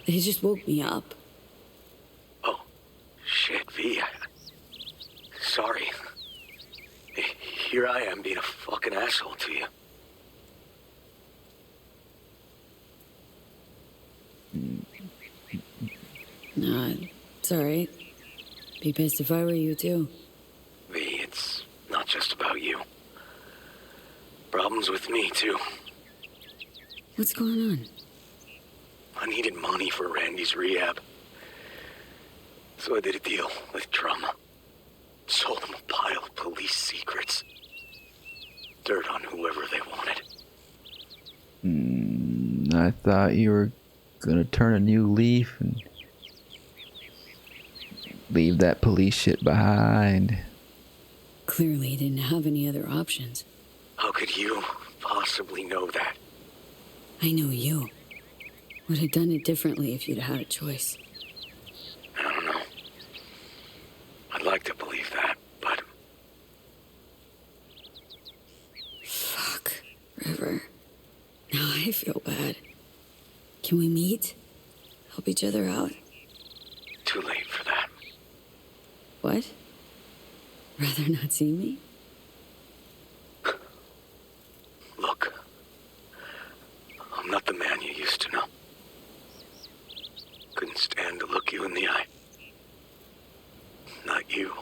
They just woke me up. Oh, shit, V. Sorry. Here I am being a fucking asshole to you. Nah, it's alright. Be pissed if I were you too. V, it's not just about you. Problems with me, too. What's going on? I needed money for Randy's rehab. So I did a deal with Trauma. Sold him a pile of police secrets. Dirt on whoever they wanted. I thought you were gonna turn a new leaf and leave that police shit behind. Clearly he didn't have any other options. How could you possibly know that? I know you. Would have done it differently if you'd had a choice. I don't know. I'd like to believe that, but feel bad. Can we meet? Help each other out? Too late for that. What? Rather not see me? Look, I'm not the man you used to know. Couldn't stand to look you in the eye. Not you.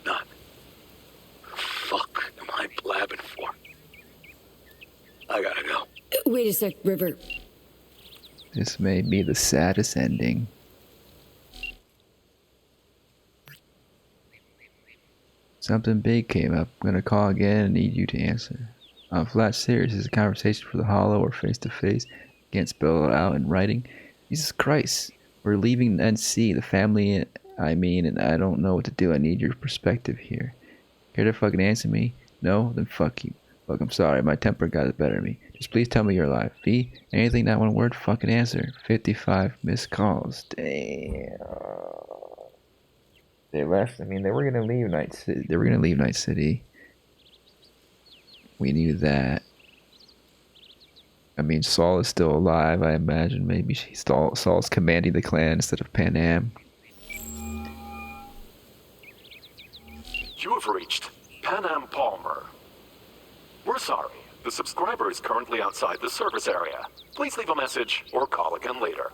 Not. The fuck am I blabbing for? I gotta go. Wait a sec, River. This may be the saddest ending. Something big came up. I'm gonna call again and need you to answer. I'm flat serious. Is this a conversation for the hollow or face to face? Can't spell it out in writing. Jesus Christ. We're leaving NC, the family I mean, and I don't know what to do. I need your perspective here. Care to fucking answer me? No? Then fuck you. Look, I'm sorry. My temper got the better of me. Just please tell me you're alive. V? Anything, not one word? Fucking answer. 55 missed calls. Damn. They left. I mean, they were gonna leave Night City. We knew that. I mean, Saul is still alive, I imagine. Maybe Saul's commanding the clan instead of Pan Am. You have reached Pan Am Palmer. We're sorry. The subscriber is currently outside the service area. Please leave a message or call again later.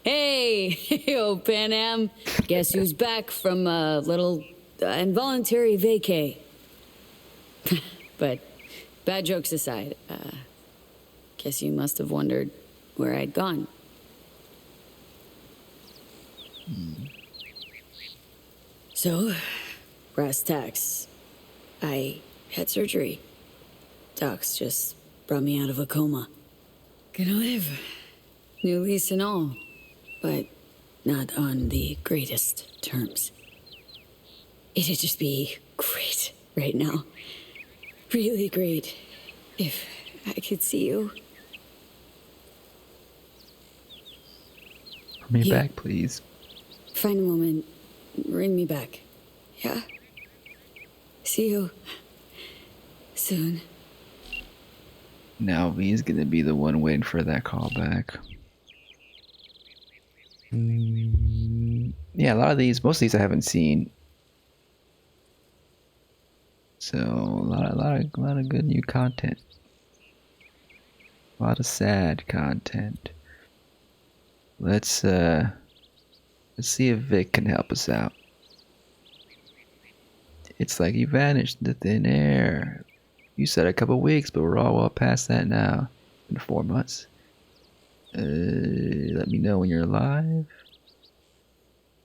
Hey, yo, Pan Am. Guess who's back from a little involuntary vacay? But bad jokes aside, guess you must have wondered where I'd gone. So, brass tacks. I had surgery. Docs just brought me out of a coma. Gonna live. New lease and all. But not on the greatest terms. It'd just be great right now. Really great. If I could see you. Bring me back, please. Find a moment. Ring me back. Yeah? See you soon. Now V's gonna be the one waiting for that call back. Yeah, most of these I haven't seen. So a lot of good new content. A lot of sad content. Let's see if Vic can help us out. It's like you vanished into thin air. You said a couple weeks, but we're all well past that now. In 4 months. Let me know when you're alive.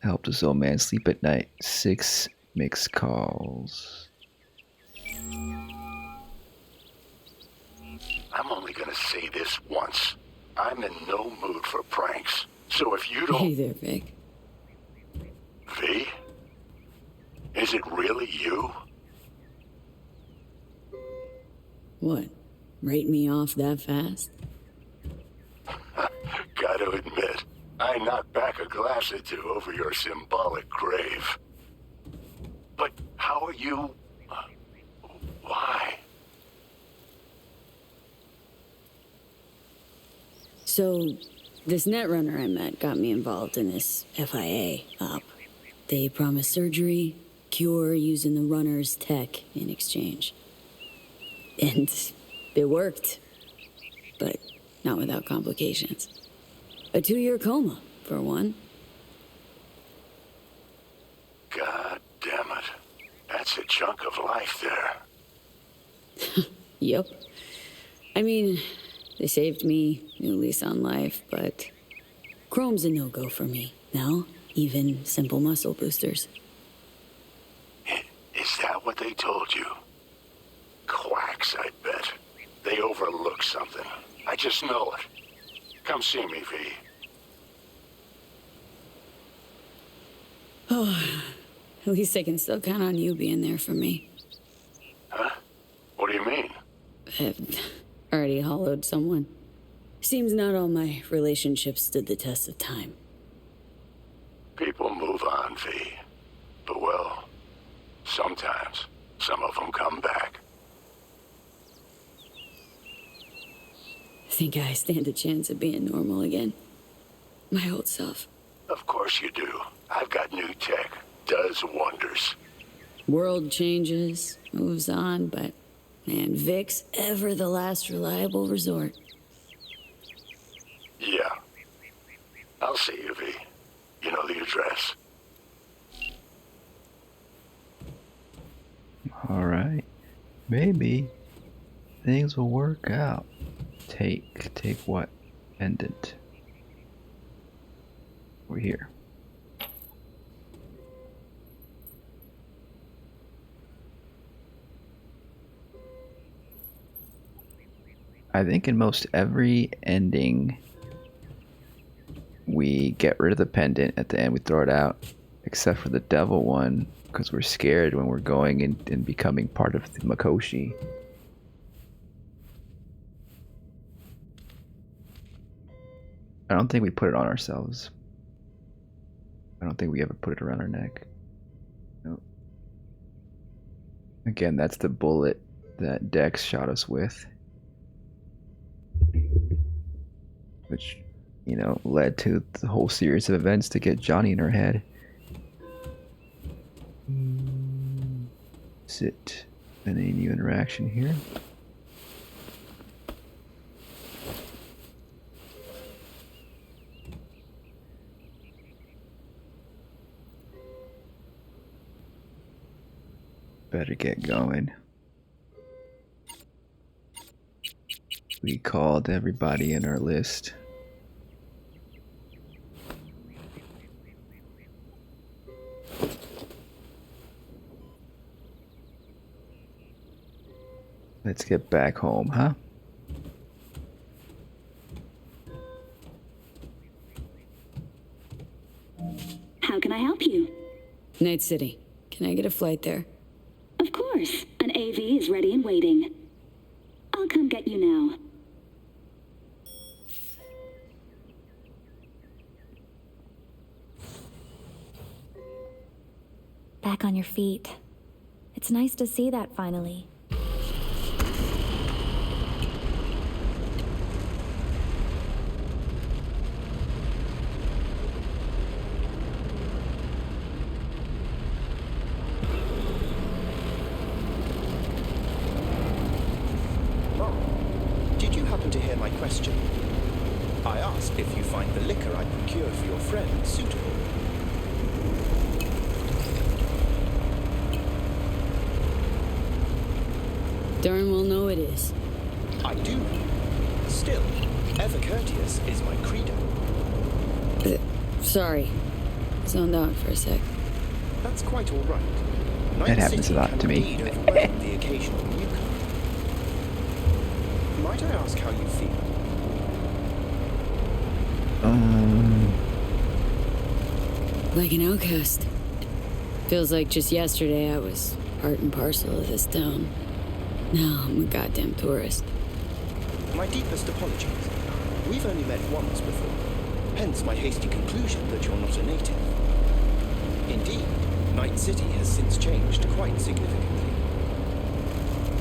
Help this old man sleep at night. 6 mixed calls. I'm only gonna say this once. I'm in no mood for pranks. So if you don't... Hey there, Vic. V? Is it really you? What? Write me off that fast? Gotta admit, I knocked back a glass or two over your symbolic grave. But how are you... why? So, this netrunner I met got me involved in this FIA op. They promised surgery, cure using the runner's tech in exchange. And it worked. But not without complications. A 2-year coma, for one. God damn it. That's a chunk of life there. Yep. I mean, they saved me, new lease on life, but chrome's a no-go for me now, even simple muscle boosters. Is that what they told you? Quacks, I bet. They overlook something. I just know it. Come see me, V. Oh, at least I can still count on you being there for me. Huh? What do you mean? I've already hollowed someone. Seems not all my relationships stood the test of time. People move on, V. But well, sometimes some of them come back. think I stand a chance of being normal again. My old self. Of course you do. I've got new tech. Does wonders. World changes, moves on, but man, Vic's ever the last reliable resort. Yeah. I'll see you, V. You know the address. Alright. Maybe things will work out. Take what? Pendant. We're here. I think in most every ending we get rid of the pendant at the end, we throw it out, except for the devil one, because we're scared when we're going and becoming part of the Makoshi. I don't think we put it on ourselves. I don't think we ever put it around our neck. Nope. Again, that's the bullet that Dex shot us with. Which, you know, led to the whole series of events to get Johnny in her head. Sit. Any new interaction here? Better get going. We called everybody in our list. Let's get back home, huh? How can I help you? Night City. Can I get a flight there? Of course. An AV is ready and waiting. I'll come get you now. Back on your feet. It's nice to see that finally. Did you happen to hear my question? I asked if you find the liquor I procured for your friend suitable. Darn well know it is. I do. Still, ever courteous is my credo. Sorry. Zoned out for a sec. That's quite all right. That happens a lot to me. The occasional newcomer. Might I ask how you feel? Like an outcast. Feels like just yesterday I was part and parcel of this town. Now I'm a goddamn tourist. My deepest apologies. We've only met once before. Hence my hasty conclusion that you're not a native. Indeed, Night City has since changed quite significantly.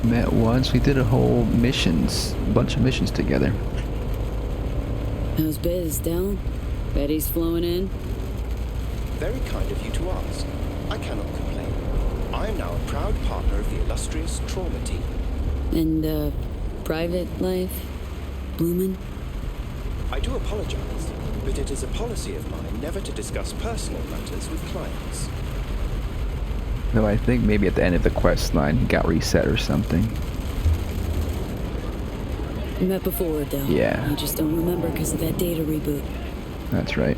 Met once, we did a whole bunch of missions together. How's biz, Del? Betty's flowing in? Very kind of you to ask. I cannot complain. I am now a proud partner of the illustrious trauma team. And, private life? Bloomin'? I do apologize, but it is a policy of mine never to discuss personal matters with clients. Though I think maybe at the end of the quest line he got reset or something. We met before, Del. Yeah. I just don't remember because of that data reboot. That's right.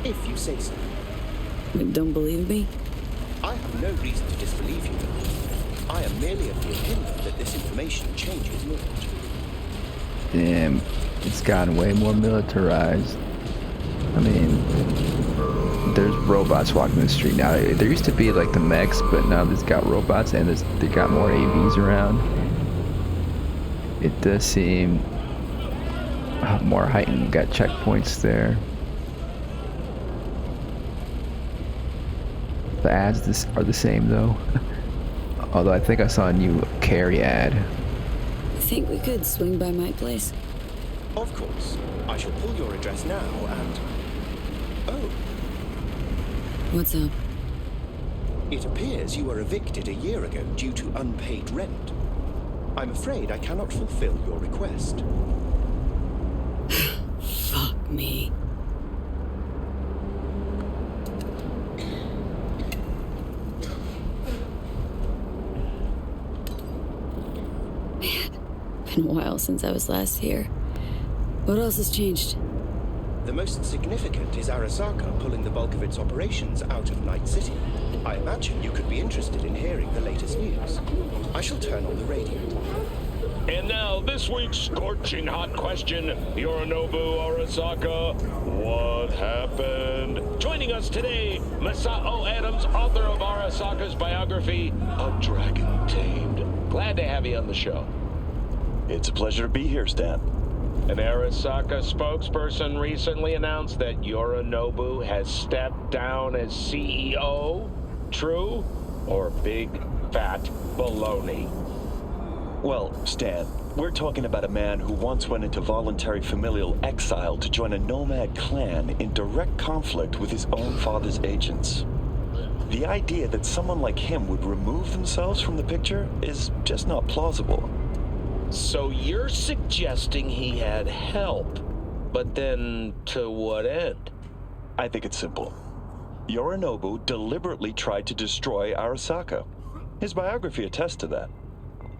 If you say so. Don't believe me? I have no reason to disbelieve you. I am merely of the opinion that this information changes not. Damn, it's gotten way more militarized. I mean, there's robots walking the street now. There used to be like the mechs, but now there's got robots and they got more AVs around. It does seem more heightened. Got checkpoints there. The ads are the same though. Although I think I saw a new carry ad. think we could swing by my place? Of course. I shall pull your address now and... Oh. What's up? It appears you were evicted a year ago due to unpaid rent. I'm afraid I cannot fulfill your request. Fuck me. Man, been a while since I was last here. What else has changed? The most significant is Arasaka pulling the bulk of its operations out of Night City. I imagine you could be interested in hearing the latest news. I shall turn on the radio. And now, this week's scorching hot question, Yorinobu Arasaka, what happened? Joining us today, Masao Adams, author of Arasaka's biography, A Dragon Tamed. Glad to have you on the show. It's a pleasure to be here, Stan. An Arasaka spokesperson recently announced that Yorinobu has stepped down as CEO. True or big fat baloney? Well, Stan, we're talking about a man who once went into voluntary familial exile to join a nomad clan in direct conflict with his own father's agents. The idea that someone like him would remove themselves from the picture is just not plausible. So you're suggesting he had help, but then to what end? I think it's simple. Yorinobu deliberately tried to destroy Arasaka. His biography attests to that.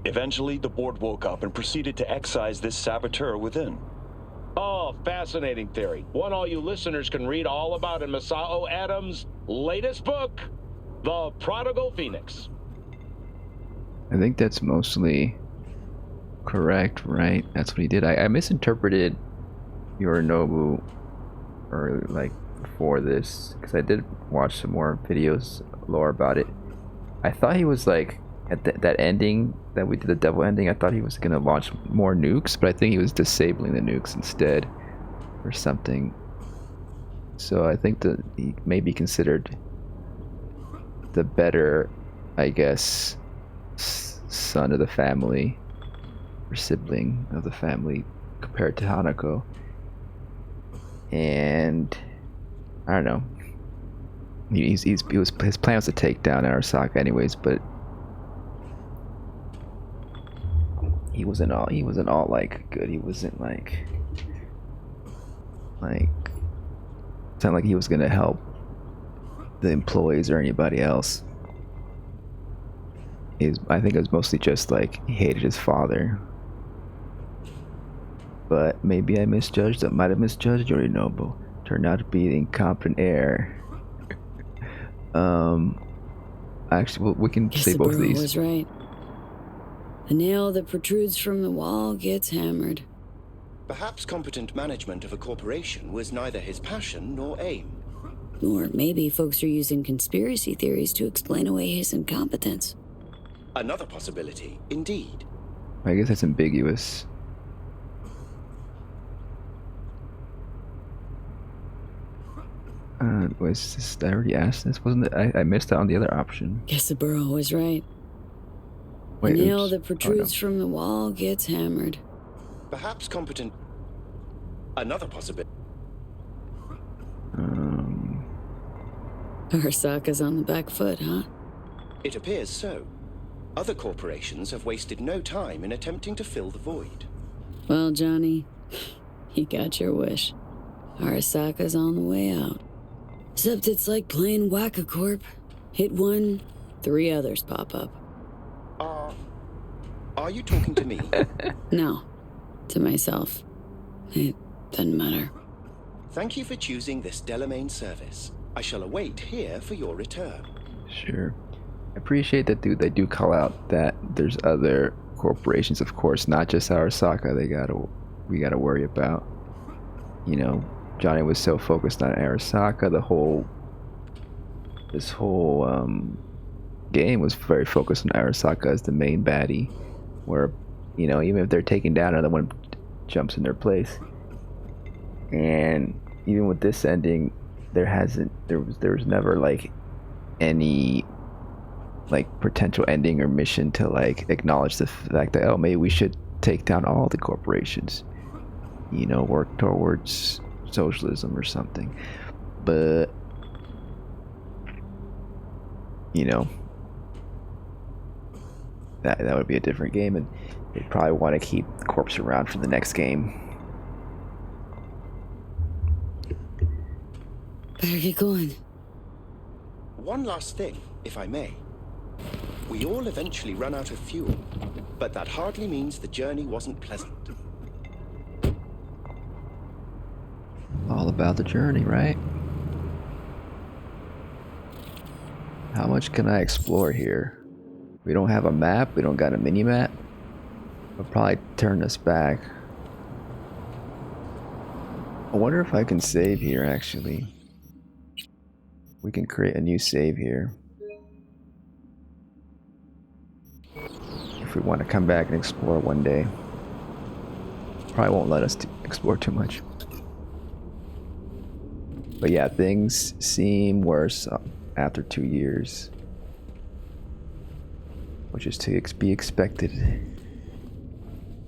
Eventually, the board woke up and proceeded to excise this saboteur within. Oh, fascinating theory. One all you listeners can read all about in Masao Adams' latest book, The Prodigal Phoenix. I think that's mostly correct, right? That's what he did. I misinterpreted Yorinobu or like before this, because I did watch some more videos lore about it. I thought he was like at that ending that we did, the devil ending, I thought he was gonna launch more nukes, but I think he was disabling the nukes instead or something. So I think that he may be considered the better, I guess, son of the family or sibling of the family compared to Hanako. And I don't know. His plan was to take down Arasaka anyways, but he wasn't all like good. He wasn't like it's not like he was gonna help the employees or anybody else. I think it was mostly just like he hated his father. But maybe I misjudged. I might have misjudged Yorinobu. Turned out to be the incompetent heir. Actually, we can say both of these. Was right. The nail that protrudes from the wall gets hammered. Perhaps competent management of a corporation was neither his passion nor aim. Or maybe folks are using conspiracy theories to explain away his incompetence. Another possibility, indeed. I guess that's ambiguous. Was this, I already asked this, wasn't it? I missed out on the other option. Guessaburo was right. Wait, the nail oops. that protrudes from the wall gets hammered. Perhaps competent... Another possibility. Arasaka's on the back foot, huh? It appears so. Other corporations have wasted no time in attempting to fill the void. Well, Johnny, you got your wish. Arasaka's on the way out. Except it's like playing Whack-A-Corp. Hit one, 3 others pop up. Are you talking to me? No, to myself. It doesn't matter. Thank you for choosing this Delamain service. I shall await here for your return. Sure. I appreciate that they do call out that there's other corporations, of course, not just Arasaka we gotta worry about. You know, Johnny was so focused on Arasaka, this whole game was very focused on Arasaka as the main baddie, where, you know, even if they're taken down, another one jumps in their place. And even with this ending, there was never like any like potential ending or mission to like acknowledge the fact that, oh, maybe we should take down all the corporations. You know, work towards socialism or something. But, you know, that would be a different game, and they'd probably want to keep the corpse around for the next game. Better get going. One last thing, if I may. We all eventually run out of fuel, but that hardly means the journey wasn't pleasant. All about the journey, right? How much can I explore here? We don't have a map, we don't got a mini-map. I'll probably turn us back. I wonder if I can save here, actually. We can create a new save here. If we want to come back and explore one day. Probably won't let us explore too much. But yeah, things seem worse after 2 years. Which is to be expected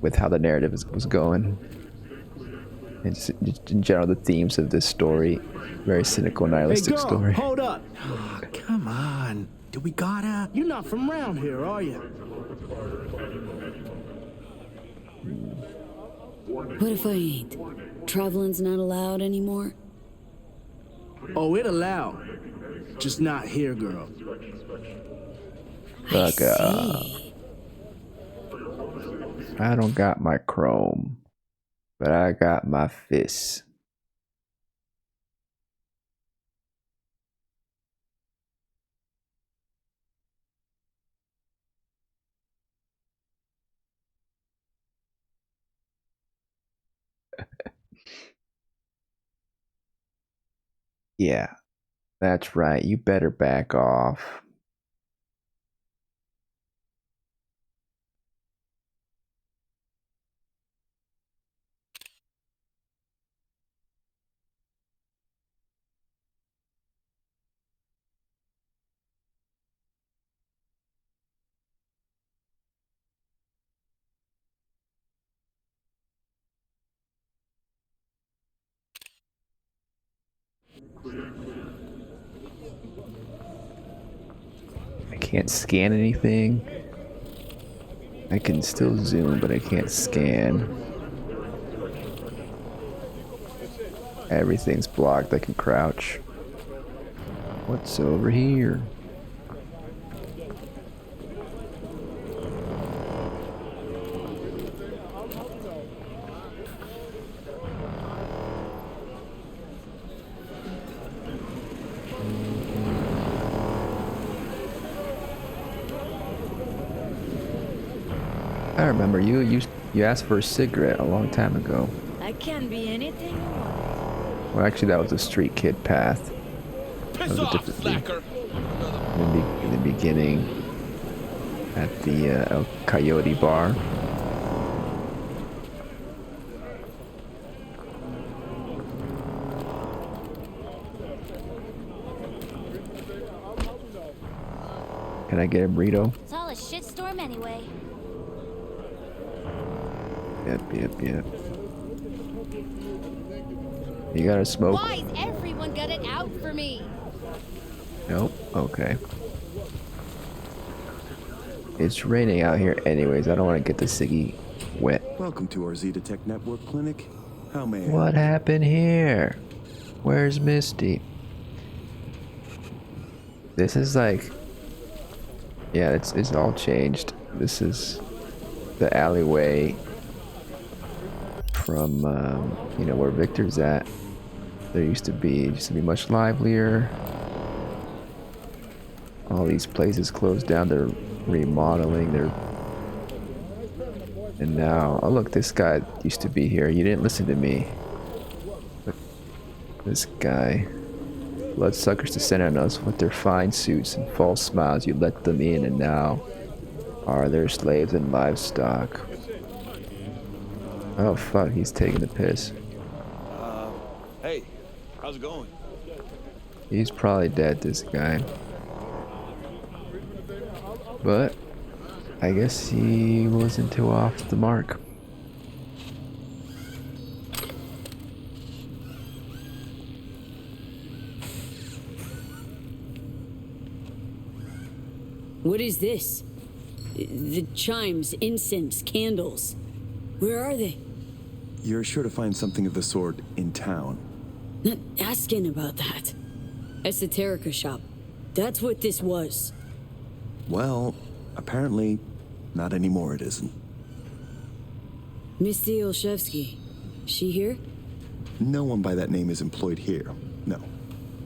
with how the narrative was going. And just in general, the themes of this story, very cynical, nihilistic story. Hold up! Oh, come on. Do we gotta? You're not from around here, are you? What if I ain't? Traveling's not allowed anymore? Oh, it allowed. Just not here, girl. Fuck I don't got my chrome, but I got my fists. Yeah, that's right. You better back off. I can't scan anything. I can still zoom, but I can't scan. Everything's blocked. I can crouch. What's over here? I remember you asked for a cigarette a long time ago. I can be anything you want. Well, actually, that was a street kid path. Piss off, slacker! In the beginning, at the El Coyote bar. Can I get a burrito? It's all a shitstorm anyway. Yep. You gotta smoke? Why's everyone got it out for me? Nope. Okay. It's raining out here anyways. I don't want to get the ciggy wet. Welcome to our Zetatech Network Clinic. How may I? What happened here? Where's Misty? This is like... Yeah, it's all changed. This is the alleyway from, you know, where Viktor's at. There used to be much livelier. All these places closed down. They're remodeling. And now, oh look, this guy used to be here. You didn't listen to me. But this guy. Bloodsuckers descend on us with their fine suits and false smiles. You let them in, and now are their slaves and livestock. Oh fuck, he's taking the piss. Hey, how's it going? He's probably dead, this guy. But I guess he wasn't too off the mark. What is this? The chimes, incense, candles. Where are they? You're sure to find something of the sort in town. Not asking about that. Esoterica shop. That's what this was. Well, apparently, not anymore it isn't. Misty Olszewski. She here? No one by that name is employed here, no.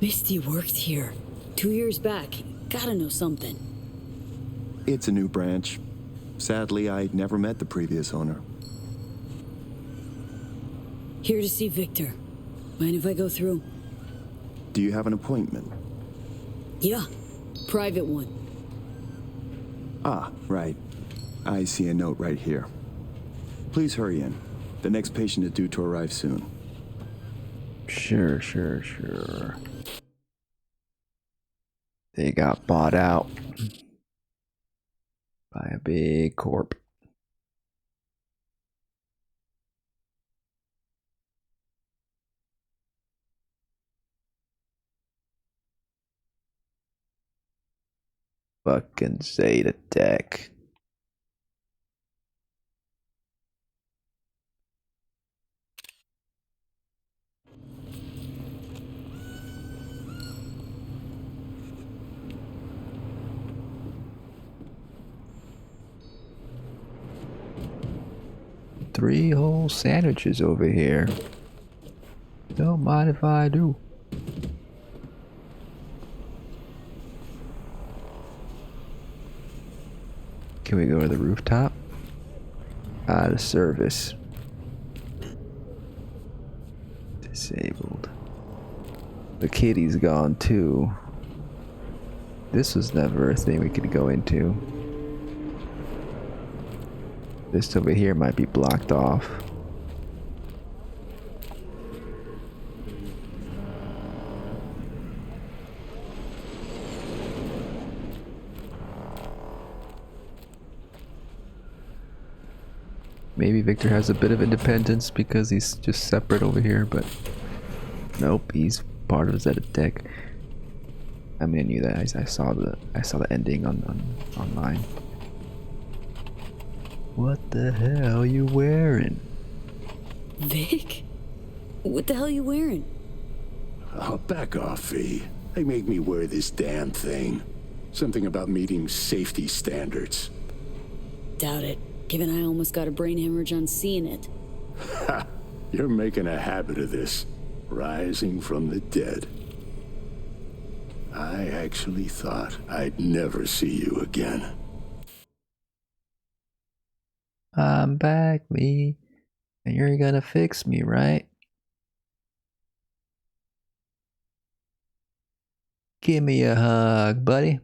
Misty worked here. 2 years back. Gotta know something. It's a new branch. Sadly, I never met the previous owner. Here to see Viktor. Mind if I go through? Do you have an appointment? Yeah. Private one. Ah, right. I see a note right here. Please hurry in. The next patient is due to arrive soon. Sure. They got bought out by a big corp. Fucking Zeta Tech. Three whole sandwiches over here. Don't mind if I do. Can we go to the rooftop? Out of service. Disabled. The kitty's gone too. This was never a thing we could go into. This over here might be blocked off. Maybe Viktor has a bit of independence because he's just separate over here, but nope, he's part of Zeta Tech. I mean, I knew that. I saw the ending on online. What the hell are you wearing? Vic? What the hell are you wearing? Oh, back off, V. They make me wear this damn thing. Something about meeting safety standards. Doubt it, given I almost got a brain hemorrhage on seeing it. Ha! You're making a habit of this. Rising from the dead. I actually thought I'd never see you again. I'm back, me. And you're gonna fix me, right? Give me a hug, buddy.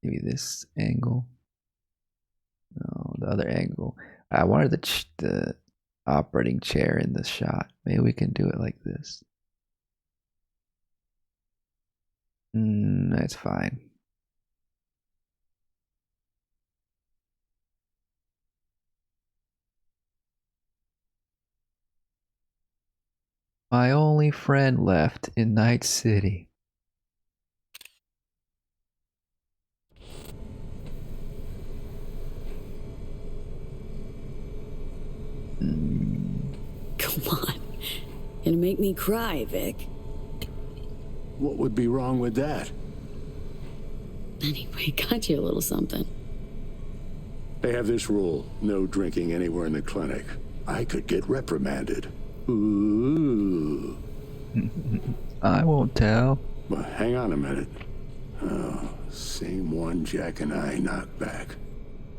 Maybe this angle. No, the other angle. I wanted the operating chair in the shot. Maybe we can do it like this. That's fine. My only friend left in Night City. Come on. Gonna make me cry, Vic. What would be wrong with that? Anyway, got you a little something. They have this rule, no drinking anywhere in the clinic. I could get reprimanded. Ooh. I won't tell. Well, hang on a minute. Oh, same one Jack and I knocked back.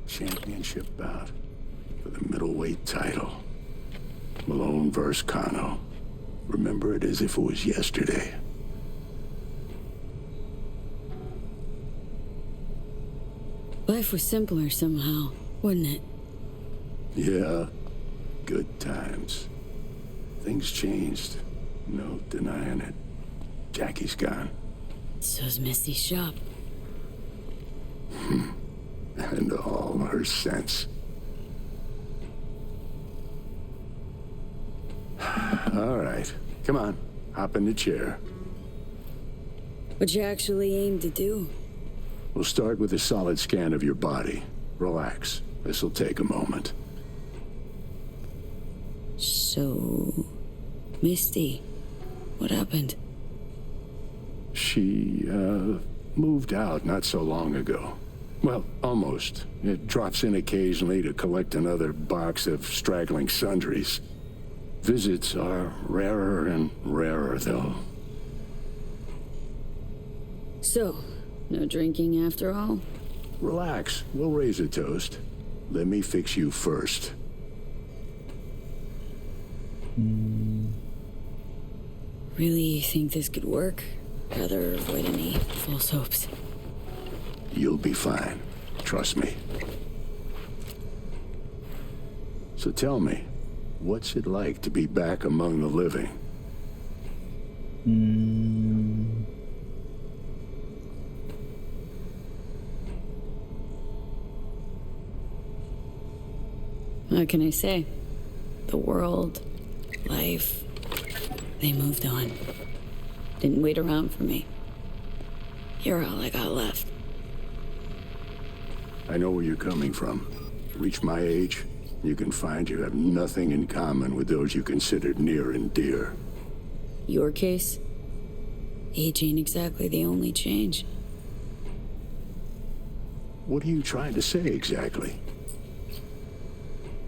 Championship bout for the middleweight title. Malone vs. Kano. Remember it as if it was yesterday. Life was simpler somehow, wouldn't it? Yeah, good times. Things changed. No denying it. Jackie's gone. So's Misty's shop. And all her sense. All right, come on, hop in the chair. What you actually aim to do? We'll start with a solid scan of your body. Relax. This'll take a moment. So... Misty, what happened? She, moved out not so long ago. Well, almost. It drops in occasionally to collect another box of straggling sundries. Visits are rarer and rarer, though. So, no drinking after all? Relax. We'll raise a toast. Let me fix you first. Really think this could work? Rather avoid any false hopes. You'll be fine. Trust me. So tell me, what's it like to be back among the living? What can I say? The world, life, they moved on. Didn't wait around for me. You're all I got left. I know where you're coming from. Reach my age, you can find you have nothing in common with those you considered near and dear. Your case? Age ain't exactly the only change. What are you trying to say exactly?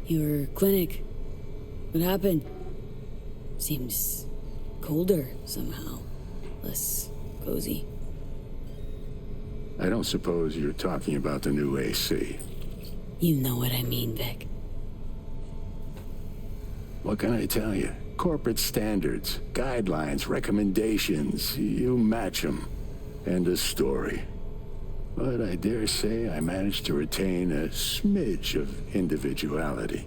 Your clinic. What happened? Seems colder somehow. Less cozy. I don't suppose you're talking about the new AC. You know what I mean, Vic. What can I tell you? Corporate standards, guidelines, recommendations, you match them. End of story. But I dare say I managed to retain a smidge of individuality.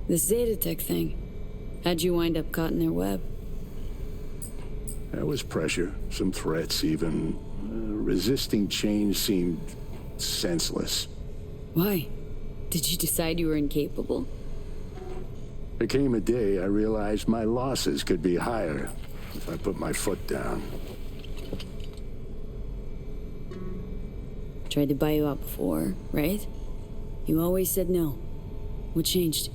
This Zetatech thing. How'd you wind up caught in their web? There was pressure, some threats even. Resisting change seemed senseless. Why? Did you decide you were incapable? There came a day I realized my losses could be higher if I put my foot down. Tried to buy you out before, right? You always said no. What changed?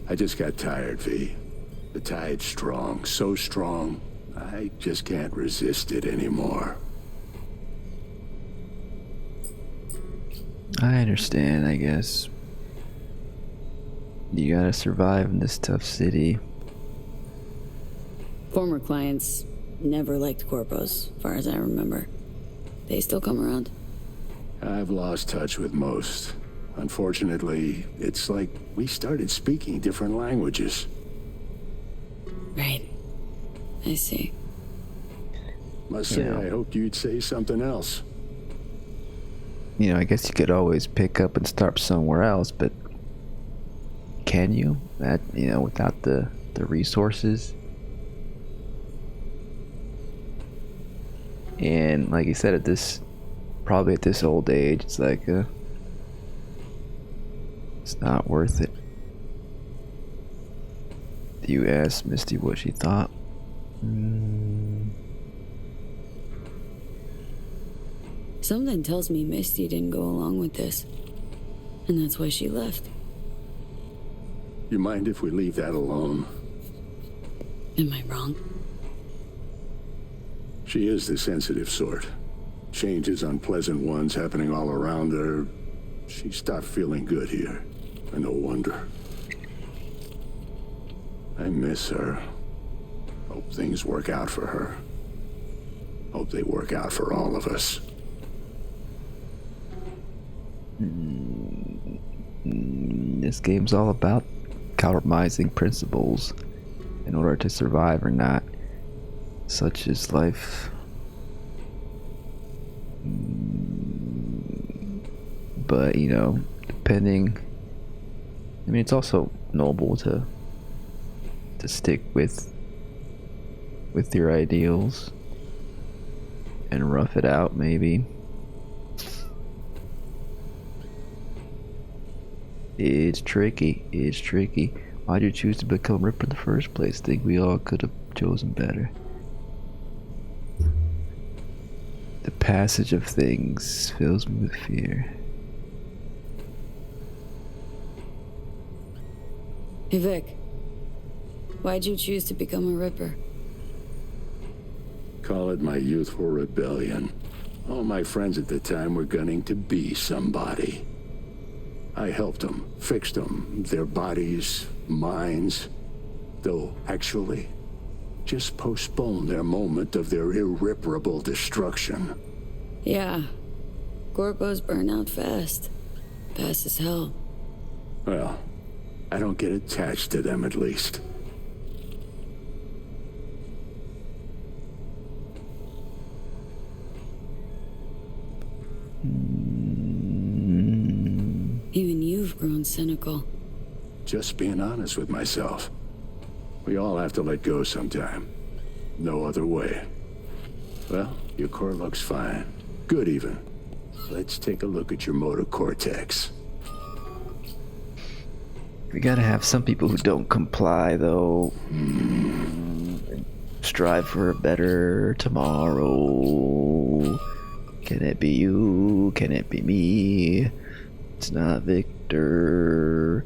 I just got tired, V. The tide's strong, so strong, I just can't resist it anymore. I understand, I guess. You gotta survive in this tough city. Former clients never liked corpos, as far as I remember. They still come around? I've lost touch with most. Unfortunately, it's like we started speaking different languages. Right. I see. Must say, I hoped you'd say something else. You know, I guess you could always pick up and start somewhere else, but can you? That, you know, without the resources? And like you said, probably at this old age, it's like, it's not worth it. You asked Misty what she thought. Something tells me Misty didn't go along with this. And that's why she left. You mind if we leave that alone? Am I wrong? She is the sensitive sort. Changes, unpleasant ones happening all around her. She stopped feeling good here. And no wonder. I miss her. Hope things work out for her. Hope they work out for all of us. This game's all about compromising principles in order to survive or not. Such is life. But, you know, depending... I mean, it's also noble to stick with your ideals and rough it out, maybe. It's tricky. Why'd you choose to become Ripper in the first place? Think we all could have chosen better. The passage of things fills me with fear. Hey Vic, why'd you choose to become a Ripper? Call it my youthful rebellion. All my friends at the time were gunning to be somebody. I helped them, fixed them, their bodies, minds, though actually just postponed their moment of their irreparable destruction. Yeah, corpos burn out fast. Fast as hell. Well, I don't get attached to them at least. Even you've grown cynical. Just being honest with myself. We all have to let go sometime. No other way. Well, your core looks fine. Good even. Let's take a look at your motor cortex. We gotta have some people who don't comply, though. Strive for a better tomorrow. Can it be you? Can it be me? It's not Viktor.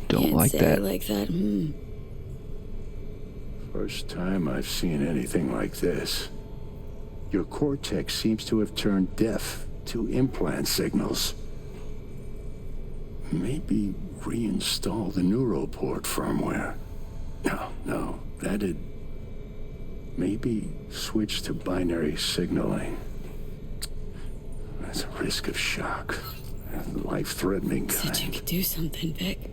Don't Can't like say that. I like that. First time I've seen anything like this. Your cortex seems to have turned deaf to implant signals. Maybe reinstall the neuroport firmware. No, that'd... Maybe switch to binary signaling. That's a risk of shock. Life-threatening kind. Said you could do something, Vic.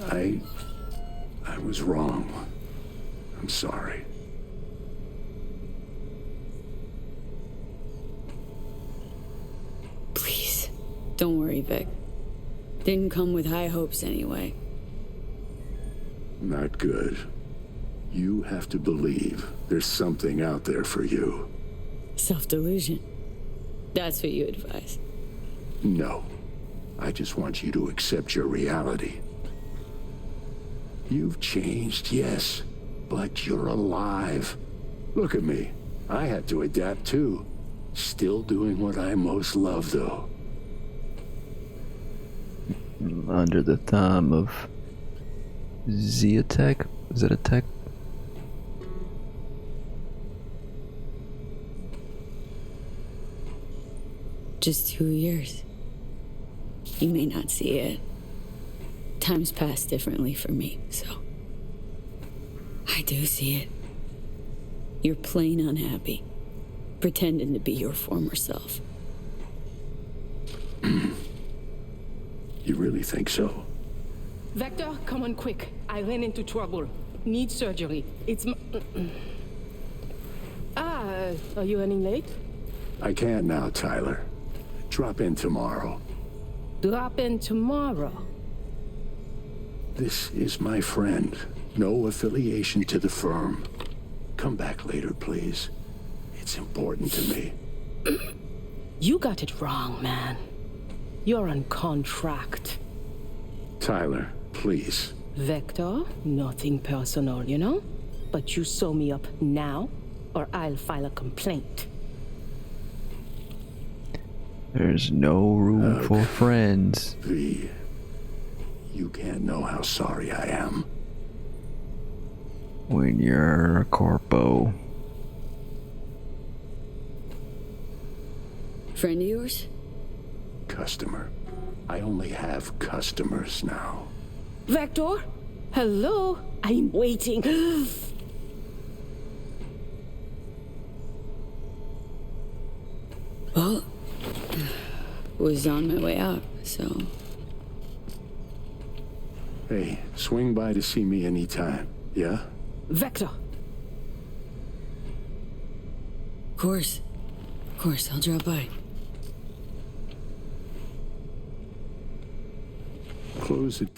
I was wrong. I'm sorry. Please, don't worry, Vic. Didn't come with high hopes anyway. Not good. You have to believe there's something out there for you. Self-delusion. That's what you advise. No. I just want you to accept your reality. You've changed, yes, but you're alive. Look at me. I had to adapt too. Still doing what I most love, though. Under the thumb of Zeotech? Is it a tech? Just 2 years. You may not see it. Time's passed differently for me, so... I do see it. You're plain unhappy. Pretending to be your former self. You really think so? Vector, come on quick. I ran into trouble. Need surgery. It's are you running late? I can't now, Tyler. Drop in tomorrow. Drop in tomorrow. This is my friend. No affiliation to the firm. Come back later, please. It's important to me. You got it wrong, man. You're on contract. Tyler, please. Vector, nothing personal, you know? But you sew me up now, or I'll file a complaint. There's no room for friends. V, you can't know how sorry I am. When you're a corpo. Friend of yours? Customer. I only have customers now. Vector? Hello? I'm waiting. Well, was on my way out, so... Hey, swing by to see me anytime, yeah? Vector! Of course, I'll drop by. close it.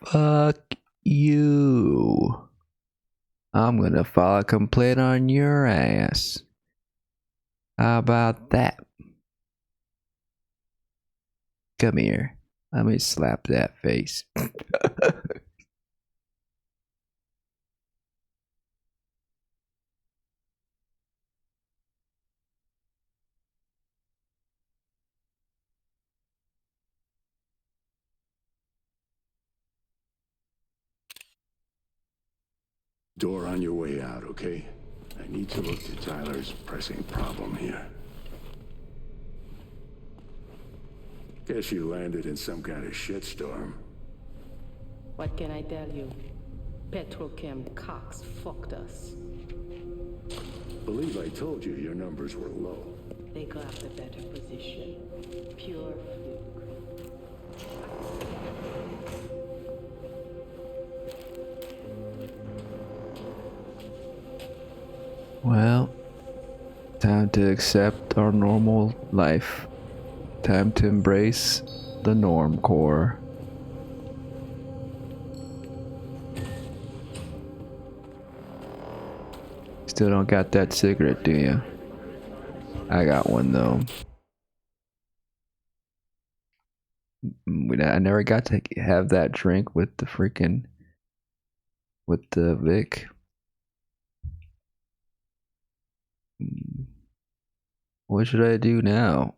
Fuck you. I'm gonna file a complaint on your ass. How about that? Come here. Let me slap that face. Door on your way out, okay? I need to look to Tyler's pressing problem here. Guess you landed in some kind of shitstorm. What can I tell you? Petrochem Cox fucked us. Believe I told you your numbers were low. They got the better position. Pure fluke. Well, time to accept our normal life. Time to embrace the norm core. Still don't got that cigarette, do you? I got one though. I never got to have that drink with the freaking with the Vic. What should I do now?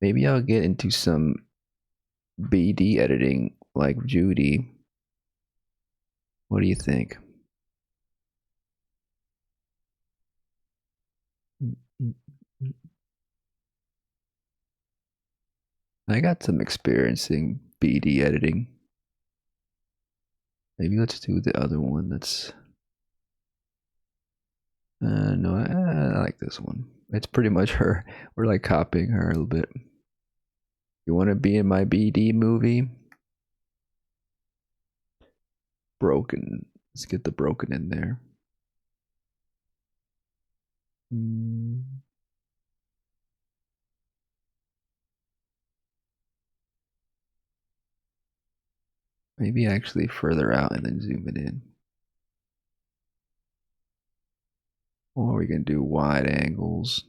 Maybe I'll get into some BD editing like Judy. What do you think? I got some experience in BD editing. Maybe let's do the other one. That's no, I like this one. It's pretty much her. We're like copying her a little bit. You want to be in my BD movie? Broken. Let's get the broken in there. Maybe actually further out and then zoom it in. Or we can do wide angles.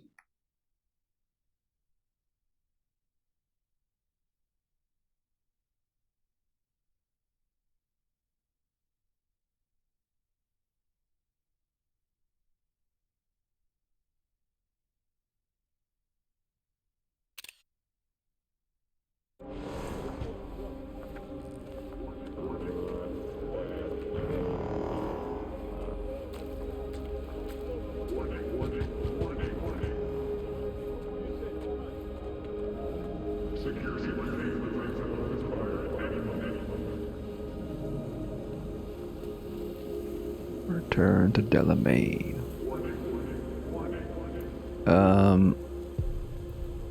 Return to Delamain.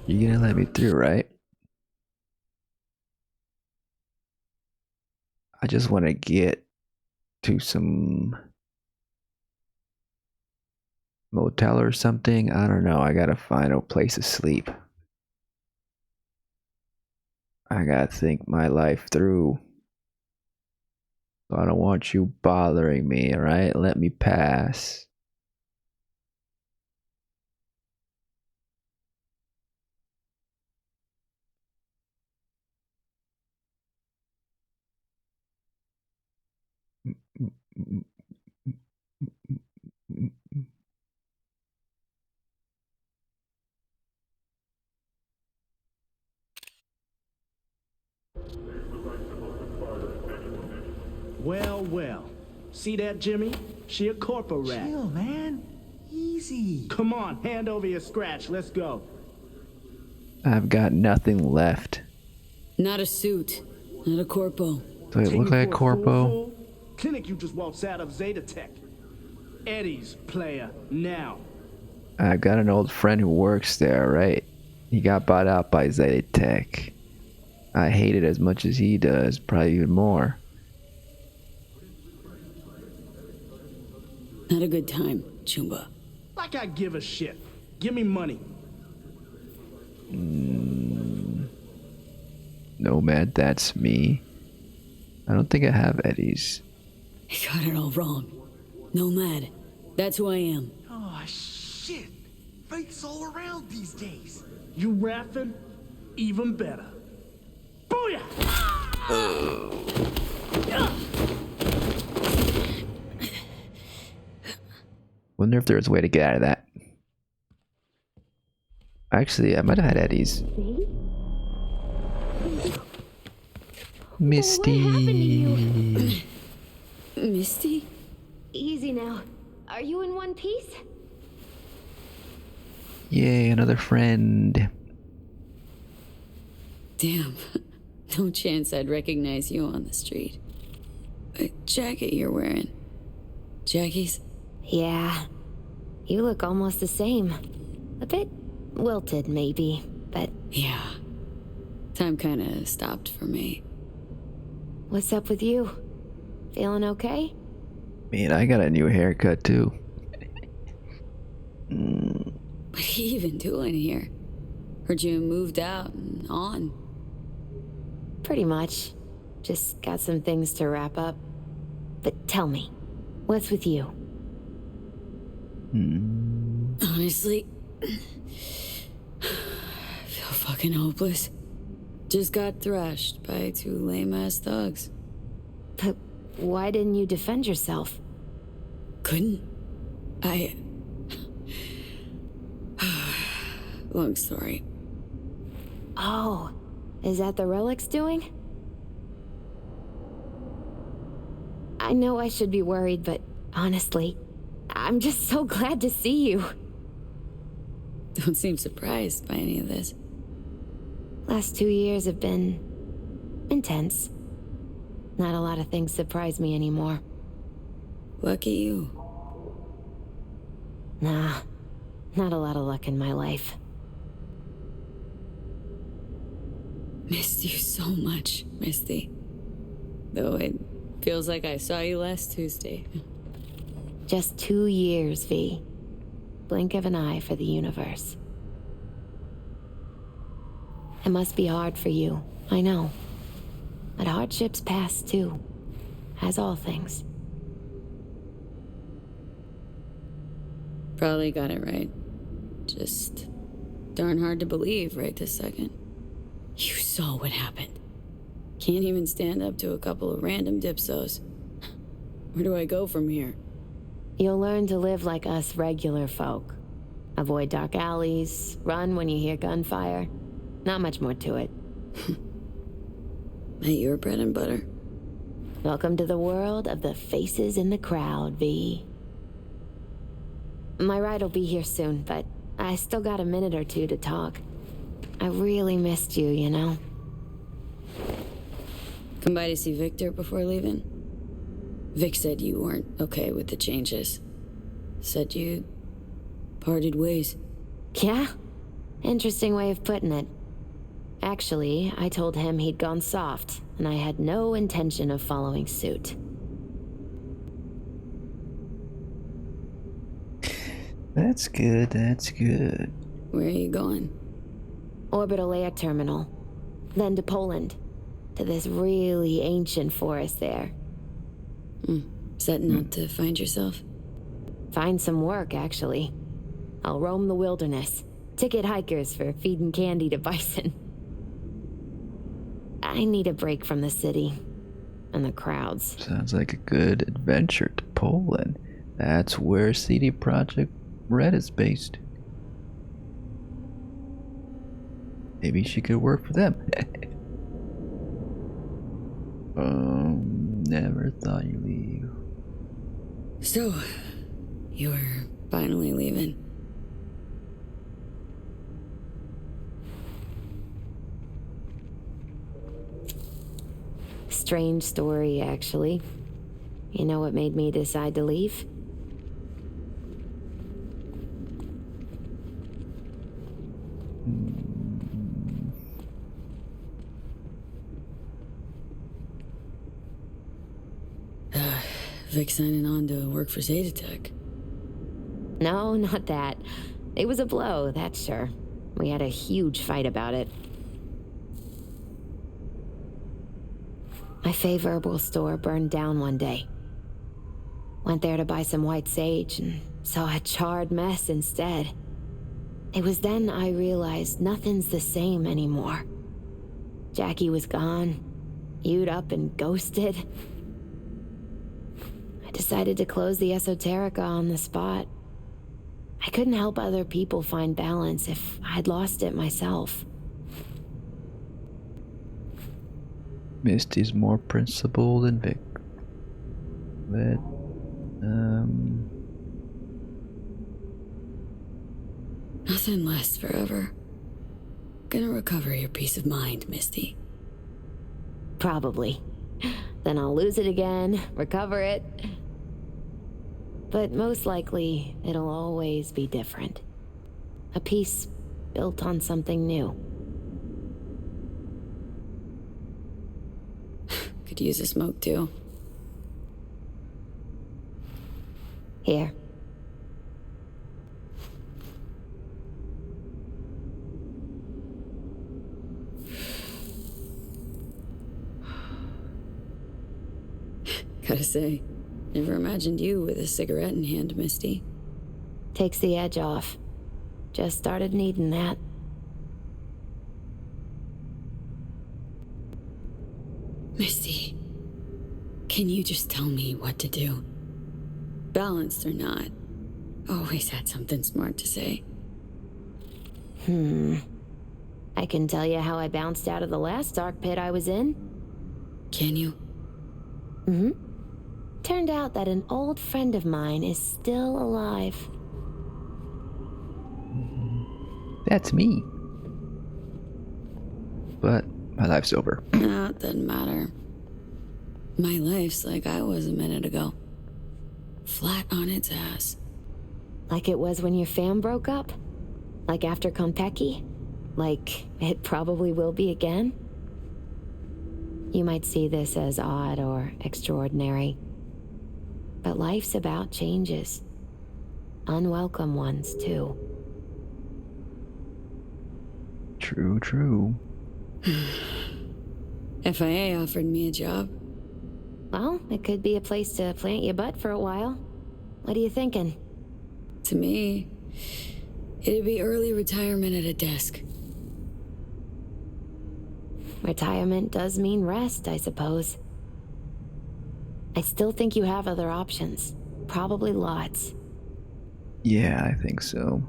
You gonna let me through, right? I just want to get to some motel or something. I don't know. I gotta find a place to sleep. I gotta think my life through. I don't want you bothering me, alright? Let me pass. Well, well. See that, Jimmy? She a corporate rat. Chill, man. Easy. Come on, hand over your scratch. Let's go. I've got nothing left. Not a suit. Not a corpo. Do I look like a corpo? Clinic you just waltzed out of Zeta Tech. Eddie's player now. I've got an old friend who works there, right? He got bought out by Zeta Tech. I hate it as much as he does, probably even more. Not a good time, Chumba. Like I give a shit. Give me money. Nomad, that's me. I don't think I have Eddie's. I got it all wrong. Nomad. That's who I am. Oh, shit. Fake's all around these days. You rapping? Even better. Booyah! Wonder if there's a way to get out of that. Actually, I might have had Eddie's. Misty. Misty? Easy now. Are you in one piece? Yay, another friend. Damn. No chance I'd recognize you on the street. The jacket you're wearing. Jackie's? Yeah. You look almost the same. A bit wilted, maybe, but... Yeah. Time kinda stopped for me. What's up with you? Feeling okay? Man, I got a new haircut too. What are you even doing here? Heard you moved out and on. Pretty much. Just got some things to wrap up. But tell me, what's with you? Honestly, I feel fucking hopeless. Just got thrashed by 2 lame-ass thugs. But why didn't you defend yourself? Couldn't. Long story. Oh, is that the relic's doing? I know I should be worried, but honestly, I'm just so glad to see you. Don't seem surprised by any of this. Last 2 years have been intense. Not a lot of things surprise me anymore. Lucky you. Nah, not a lot of luck in my life. Missed you so much, Misty. Though it feels like I saw you last Tuesday. Just 2 years, V. Blink of an eye for the universe. It must be hard for you, I know. But hardships pass too, as all things. Probably got it right. Just darn hard to believe right this second. You saw what happened. Can't even stand up to a couple of random dipsos. Where do I go from here? You'll learn to live like us regular folk. Avoid dark alleys, run when you hear gunfire. Not much more to it. Ain't your bread and butter? Welcome to the world of the faces in the crowd, V. My ride will be here soon, but I still got a minute or two to talk. I really missed you, you know? Come by to see Viktor before leaving? Vic said you weren't okay with the changes. Said you parted ways. Yeah? Interesting way of putting it. Actually, I told him he'd gone soft, and I had no intention of following suit. That's good, that's good. Where are you going? Orbital Air Terminal. Then to Poland. To this really ancient forest there. Setting out to find yourself? Find some work, actually. I'll roam the wilderness. Ticket hikers for feeding candy to bison. I need a break from the city. And the crowds. Sounds like a good adventure to Poland. That's where CD Projekt Red is based. Maybe she could work for them. Never thought you'd leave. So, you're finally leaving. Strange story, actually. You know what made me decide to leave? Vic signing on to work for Zetatech. No, not that. It was a blow, that's sure. We had a huge fight about it. My favorite herbal store burned down one day. Went there to buy some white sage and saw a charred mess instead. It was then I realized nothing's the same anymore. Jackie was gone, you'd up and ghosted. I decided to close the esoterica on the spot. I couldn't help other people find balance if I'd lost it myself. Misty's more principled than Vic. But, Nothing lasts forever. Gonna recover your peace of mind, Misty. Probably. Then I'll lose it again, recover it. But most likely, it'll always be different. A piece built on something new. Could use a smoke too. Here. Gotta say, never imagined you with a cigarette in hand, Misty. Takes the edge off. Just started needing that. Misty, can you just tell me what to do? Balanced or not, always had something smart to say. I can tell you how I bounced out of the last dark pit I was in. Can you? Turned out that an old friend of mine is still alive. that's me. But my life's over. No, it doesn't matter. My life's like I was a minute ago. Flat on its ass. Like it was when your fam broke up? Like after Konpeki? Like it probably will be again? You might see this as odd or extraordinary. But life's about changes. Unwelcome ones, too. True, true. FIA offered me a job. Well, it could be a place to plant your butt for a while. What are you thinking? To me, it'd be early retirement at a desk. Retirement does mean rest, I suppose. I still think you have other options. Probably lots. Yeah, I think so.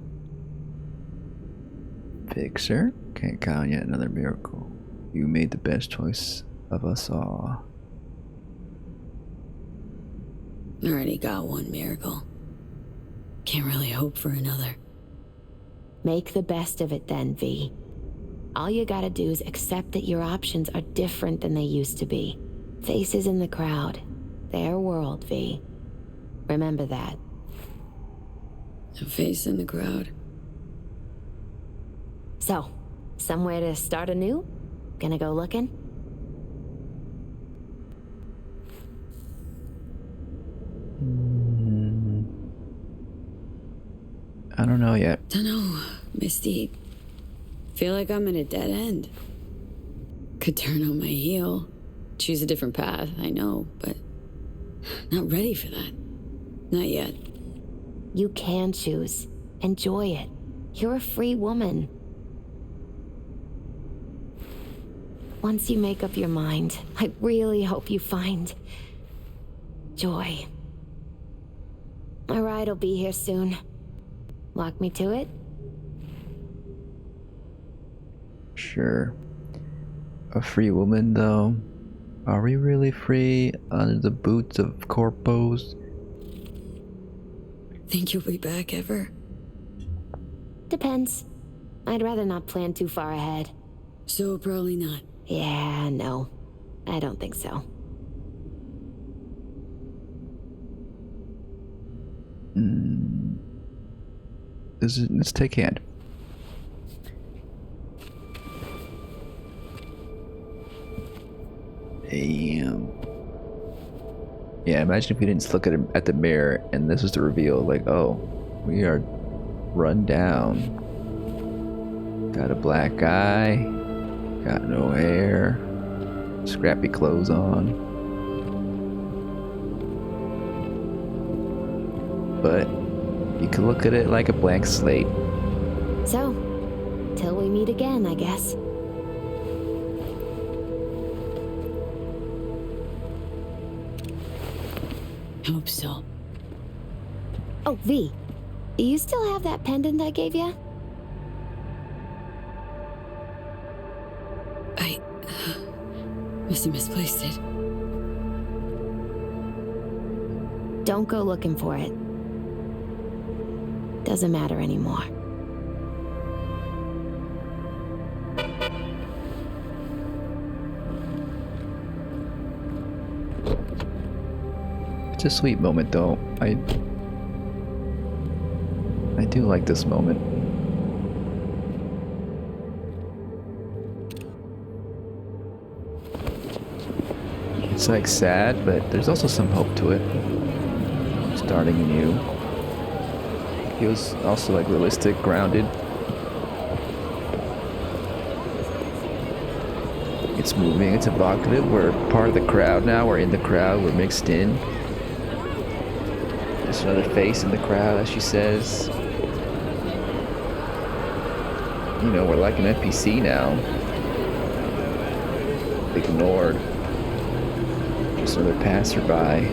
Fixer, can't count on yet another miracle. You made the best choice of us all. Already got one miracle. Can't really hope for another. Make the best of it then, V. All you gotta do is accept that your options are different than they used to be. Faces in the crowd. Their world, V. Remember that. A face in the crowd. So, somewhere to start anew? Gonna go looking? I don't know yet. Dunno, Misty. Feel like I'm at a dead end. Could turn on my heel. Choose a different path, I know, but not ready for that. Not yet. You can choose. Enjoy it. You're a free woman. Once you make up your mind, I really hope you find joy. My ride will be here soon. Walk me to it? Sure. A free woman, though? Are we really free under the boots of corpos? Think you'll be back ever? Depends. I'd rather not plan too far ahead. So probably not. Yeah, no. I don't think so. Let's take hand. Damn. Yeah, imagine if we didn't look at the mirror and this was the reveal, like, oh, we are run down. Got a black eye, got no hair. scrappy clothes on. But you can look at it like a blank slate. So, till we meet again, I guess. Hope so. Oh, V, you still have that pendant I gave you? I must have misplaced it. Don't go looking for it. Doesn't matter anymore. It's a sweet moment, though. I do like this moment. It's like sad, but there's also some hope to it. Starting new. Feels also like realistic, grounded. It's moving, it's evocative. We're part of the crowd now. We're in the crowd. We're mixed in. There's another face in the crowd, as she says. You know, we're like an NPC now. Ignored. Just another passerby.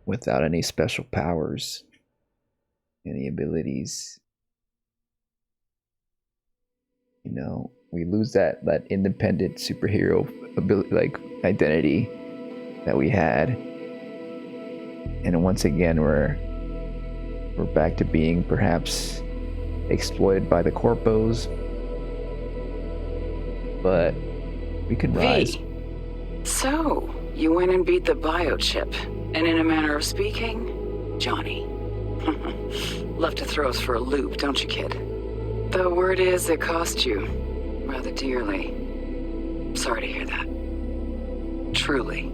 Without any special powers. Any abilities. You know, we lose that independent superhero ability, like identity that we had. And once again, we're back to being perhaps exploited by the corpos, but we can rise. So, you went and beat the biochip, and in a manner of speaking, Johnny. Love to throw us for a loop, don't you, kid? The word is it cost you rather dearly. Sorry to hear that. Truly.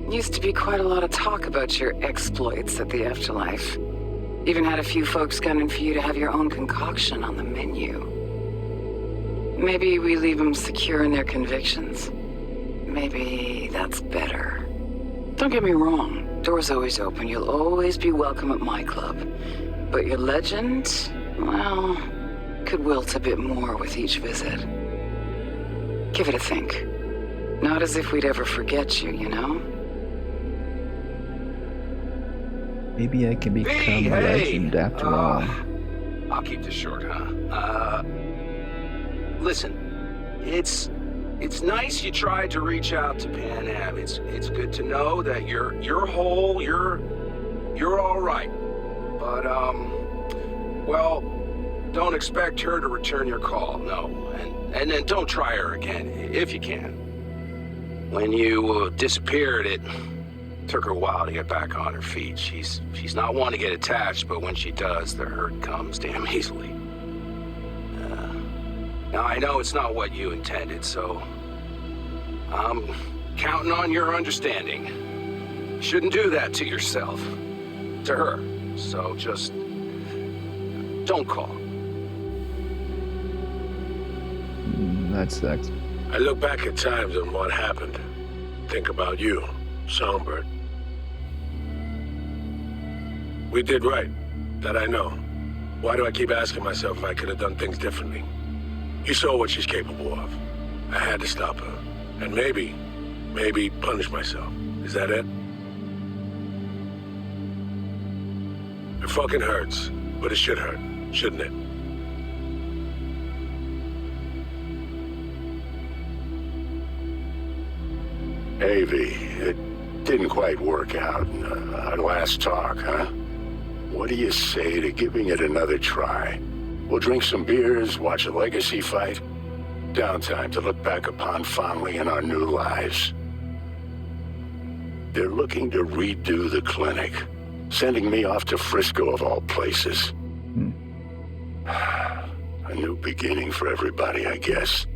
Used to be quite a lot of talk about your exploits at the afterlife. Even had a few folks gunning for you to have your own concoction on the menu. Maybe we leave them secure in their convictions. Maybe that's better. Don't get me wrong, door's always open. You'll always be welcome at my club. But your legend, well, could wilt a bit more with each visit. Give it a think. Not as if we'd ever forget you, you know? Maybe I can become a legend after all. I'll keep this short, huh? Listen, it's nice you tried to reach out to Pan Am. It's good to know that you're whole, you're all right. But well, don't expect her to return your call, no. And then don't try her again if you can. When you disappeared, it took her a while to get back on her feet. She's not one to get attached, but when she does, the hurt comes damn easily. Now, I know it's not what you intended, so I'm counting on your understanding. You shouldn't do that to yourself, to her. So just don't call. That sucks. I look back at times and what happened. Think about you, Songbird. We did right. That I know. Why do I keep asking myself if I could have done things differently? You saw what she's capable of. I had to stop her. And maybe punish myself. Is that it? It fucking hurts, but it should hurt, shouldn't it? Hey, V, it didn't quite work out. Our last talk, huh? What do you say to giving it another try? We'll drink some beers, watch a legacy fight. Downtime to look back upon fondly in our new lives. They're looking to redo the clinic, sending me off to Frisco of all places. A new beginning for everybody, I guess.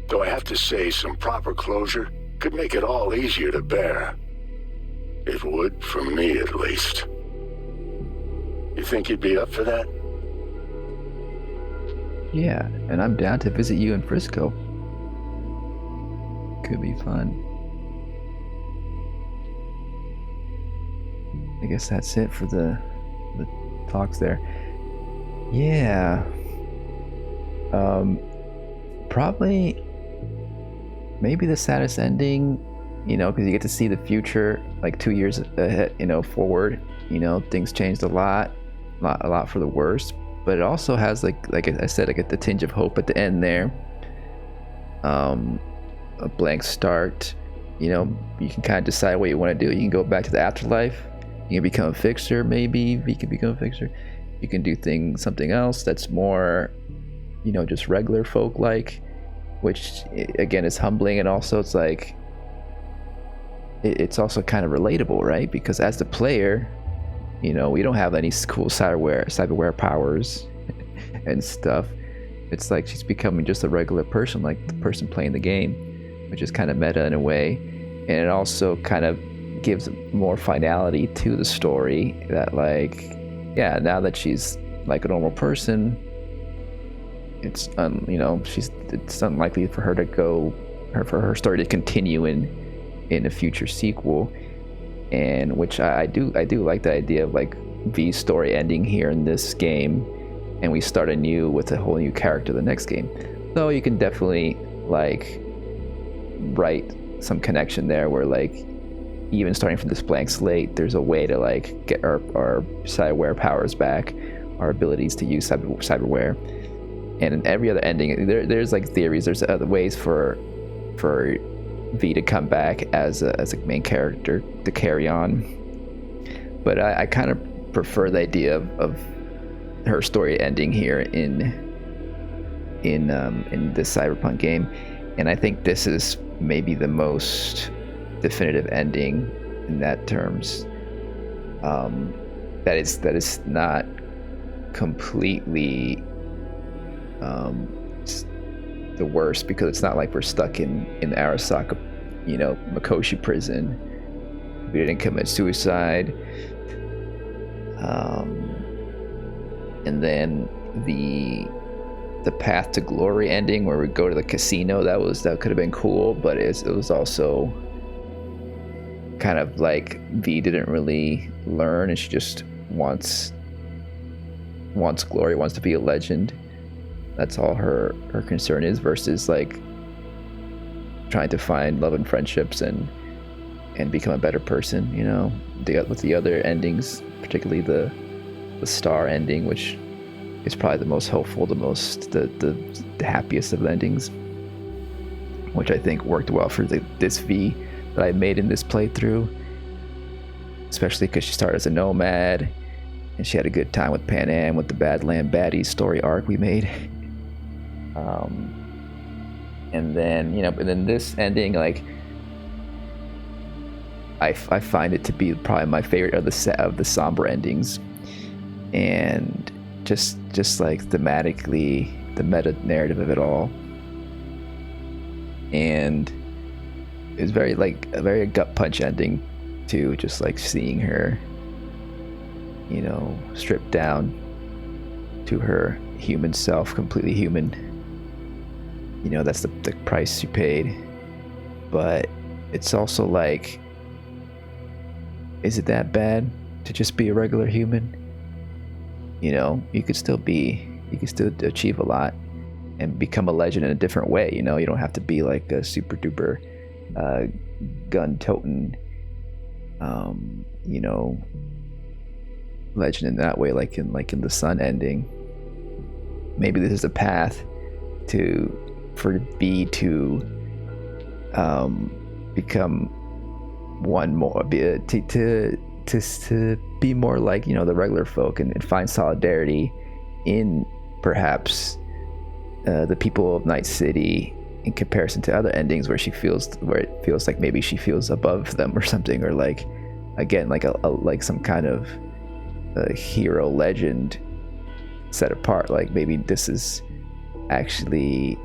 Though I have to say, some proper closure could make it all easier to bear. It would, for me at least. You think you'd be up for that? Yeah, and I'm down to visit you in Frisco. Could be fun. I guess that's it for the talks there. Yeah. Probably maybe the saddest ending, you know, because you get to see the future like 2 years ahead, you know, forward. You know, things changed a lot for the worse, but it also has like I said, like the tinge of hope at the end there. A blank start. You know, you can kind of decide what you want to do. You can go back to the afterlife. You can become a fixer, maybe. You can become a fixer. You can do something else that's more, you know, just regular folk like, which again is humbling, and also it's like it's also kind of relatable, right? Because as the player, you know, we don't have any cool cyberware powers and stuff. It's like she's becoming just a regular person, like the person playing the game, which is kind of meta in a way, and it also kind of gives more finality to the story. That like, yeah, now that she's like a normal person, it's you know, it's unlikely for her to for her story to continue in a future sequel, and which I do like the idea of like V's story ending here in this game, and we start anew with a whole new character the next game. Though you can definitely like write some connection there where like even starting from this blank slate, there's a way to like get our cyberware powers back, our abilities to use cyberware. And in every other ending, there's like theories, there's other ways for V to come back as a main character to carry on. But I kind of prefer the idea of her story ending here in this Cyberpunk game, and I think this is maybe the most definitive ending in that terms. That is not completely the worst, because it's not like we're stuck in Arasaka, you know, Mikoshi prison. We didn't commit suicide. And then the Path to Glory ending where we go to the casino, that could have been cool, but it was also kind of like V didn't really learn, and she just wants glory, wants to be a legend. That's all her concern is, versus like trying to find love and friendships and become a better person, you know. With the other endings, particularly the star ending, which is probably the most hopeful, the happiest of endings, which I think worked well for this V that I made in this playthrough, especially because she started as a nomad and she had a good time with Pan Am with the Badland Baddies story arc we made. And then, you know, but then this ending, like I find it to be probably my favorite of the somber endings, and just like thematically the meta narrative of it all, and it's very like a very gut punch ending too, just like seeing her, you know, stripped down to her human self, completely human. You know, that's the price she paid. But it's also like, is it that bad to just be a regular human? You know, you could still achieve a lot and become a legend in a different way. You know, you don't have to be like a super duper gun-toting, you know, legend in that way, like in the Sun ending. Maybe this is a path for B to become one more, to be more like, you know, the regular folk, and find solidarity in perhaps the people of Night City, in comparison to other endings where it feels like maybe she feels above them or something, or like, again, like like some kind of a hero legend set apart. Like maybe this is actually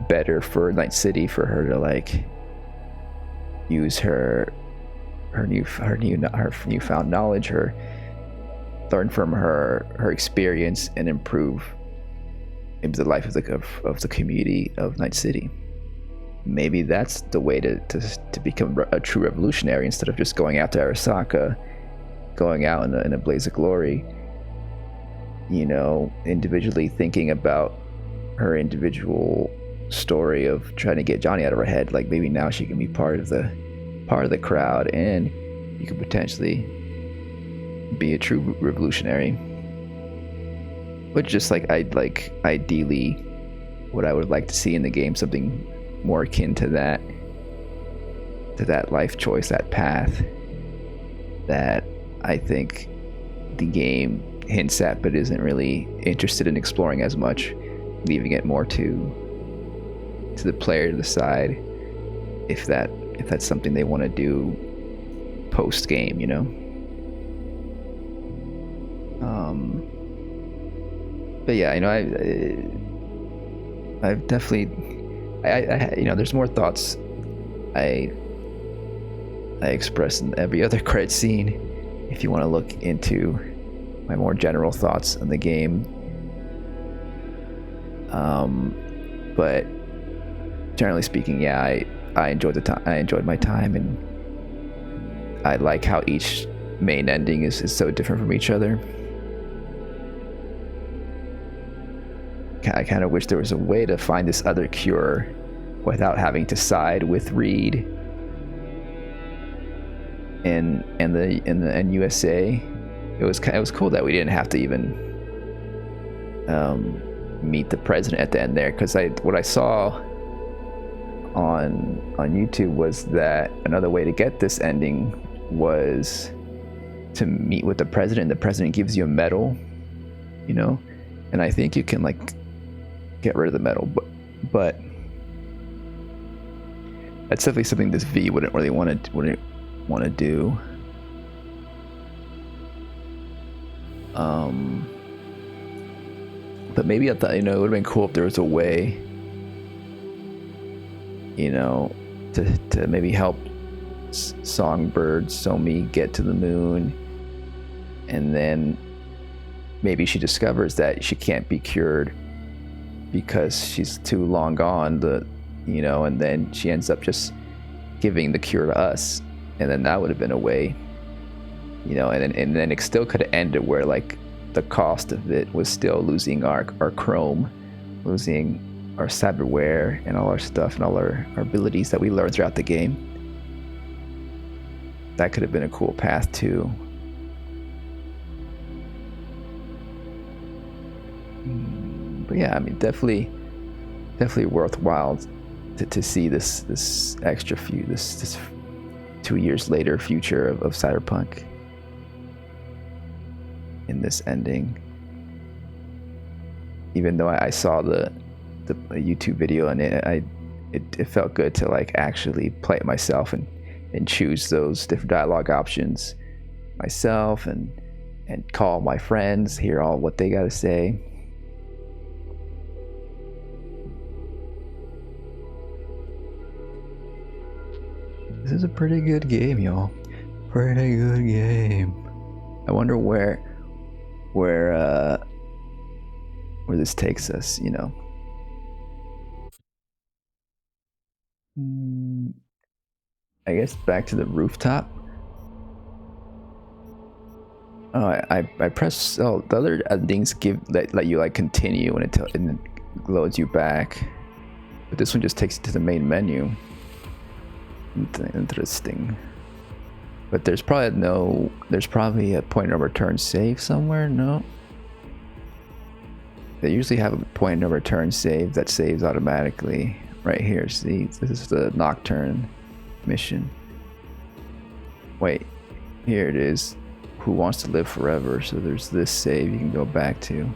better for Night City, for her to like use her newfound knowledge, learn from her experience, and improve maybe the life of the community of Night City. Maybe that's the way to become a true revolutionary, instead of just going after Arasaka, going out in a blaze of glory, you know, individually thinking about her individual story of trying to get Johnny out of her head. Like, maybe now she can be part of the crowd, and you could potentially be a true revolutionary. But just ideally, what I would like to see in the game, something more akin to that life choice, that path that I think the game hints at but isn't really interested in exploring as much, leaving it more to the player to decide if that's something they want to do post game, you know. But yeah, you know, I've definitely, I you know, there's more thoughts I express in every other credit scene. If you want to look into my more general thoughts on the game, but generally speaking, yeah, I enjoyed the time. I enjoyed my time, and I like how each main ending is so different from each other. I kind of wish there was a way to find this other cure without having to side with Reed and USA. It was cool that we didn't have to even meet the president at the end there, because what I saw on YouTube was that another way to get this ending was to meet with the president. The president gives you a medal, you know, and I think you can like get rid of the medal, but that's definitely something this V wouldn't want to do. But maybe I thought, you know, it would have been cool if there was a way, you know, to maybe help Songbird Somi get to the moon, and then maybe she discovers that she can't be cured because she's too long gone, you know, and then she ends up just giving the cure to us, and then that would have been a way, you know, and then it still could have ended where like the cost of it was still losing our chrome, losing our cyberware and all our stuff and all our abilities that we learned throughout the game. That could have been a cool path too. But yeah, I mean, definitely worthwhile to see this extra this 2 years later future of Cyberpunk in this ending. Even though I saw the YouTube video and it felt good to like actually play it myself and choose those different dialogue options myself and call my friends, hear all what they got to say. This is a pretty good game, y'all. Pretty good game. I wonder where this takes us, you know. I guess back to the rooftop. Oh, I press. Oh, the other endings let you like continue and it loads you back, but this one just takes you to the main menu. Interesting. But there's probably a point of return save somewhere. No, they usually have a point of return save that saves automatically right here. See, this is the Nocturne mission. Wait, here it is. Who wants to live forever? So there's this save you can go back to.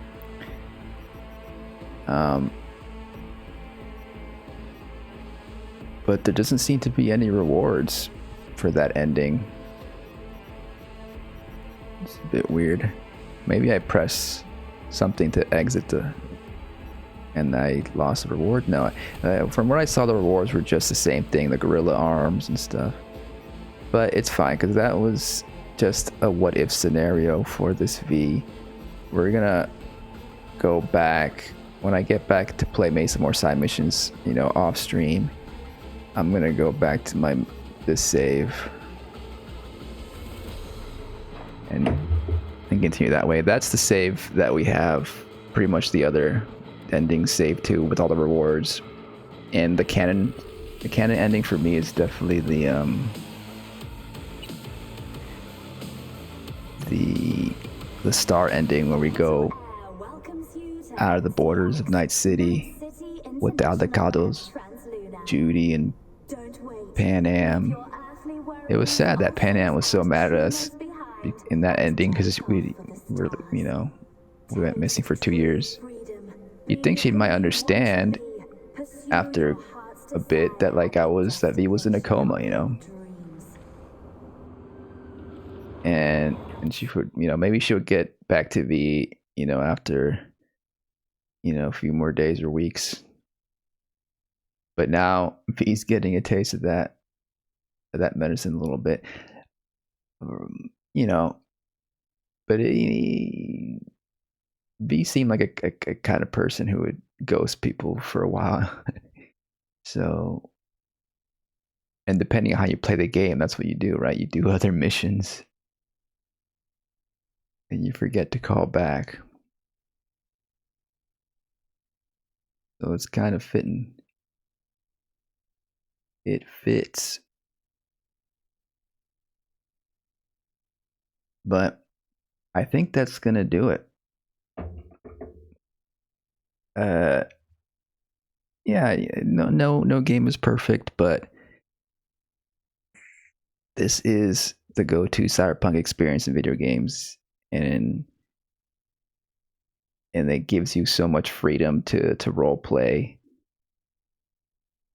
But there doesn't seem to be any rewards for that ending. It's a bit weird. Maybe I press something to exit and I lost a reward? No, from what I saw, the rewards were just the same thing, the gorilla arms and stuff. But it's fine, because that was just a what if scenario for this V. We're gonna go back when I get back to play maybe some more side missions, you know, off stream, I'm gonna go back to this save and continue that way. That's the save that we have. Pretty much the other ending save too, with all the rewards. And the canon ending for me is definitely the star ending, where we go out of the borders of Night City with the Aldecados, Judy and Pan Am. It was sad that Pan Am was so mad at us in that ending, because we were, you know, we went missing for 2 years. You'd think she might understand after a bit that that V was in a coma, you know, and she would, you know, maybe she would get back to V, you know, after, you know, a few more days or weeks. But now V's getting a taste of that medicine a little bit, you know. But V seemed like a kind of person who would ghost people for a while. So, and depending on how you play the game, that's what you do, right? You do other missions and you forget to call back. So it's kind of fitting. It fits. But I think that's gonna do it. Yeah, no game is perfect, but this is the go-to Cyberpunk experience in video games, and it gives you so much freedom to role play.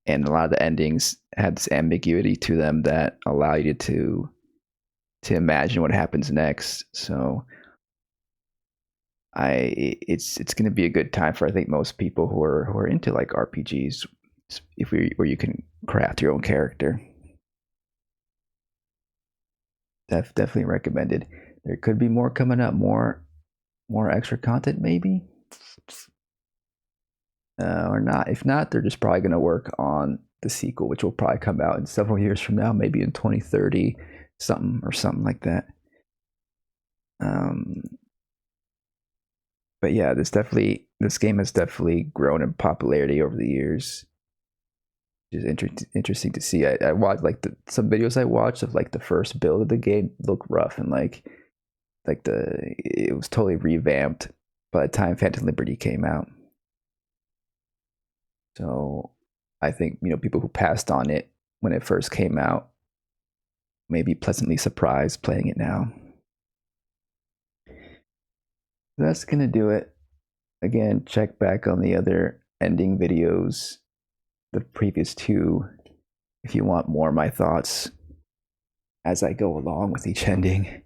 And a lot of the endings had this ambiguity to them that allow you to imagine what happens next. So it's going to be a good time for, I think, most people who are into like RPGs, where you can craft your own character. Definitely recommended. There could be more coming up, more extra content maybe, or not. If not, they're just probably going to work on the sequel, which will probably come out in several years from now, maybe in 2030 something like that. But yeah, this game has definitely grown in popularity over the years. It's interesting to see. I watched some videos I watched of like the first build of the game looked rough, and it was totally revamped by the time Phantom Liberty came out. So I think, you know, people who passed on it when it first came out may be pleasantly surprised playing it now. That's gonna do it. Again, check back on the other ending videos, the previous two, if you want more of my thoughts as I go along with each ending.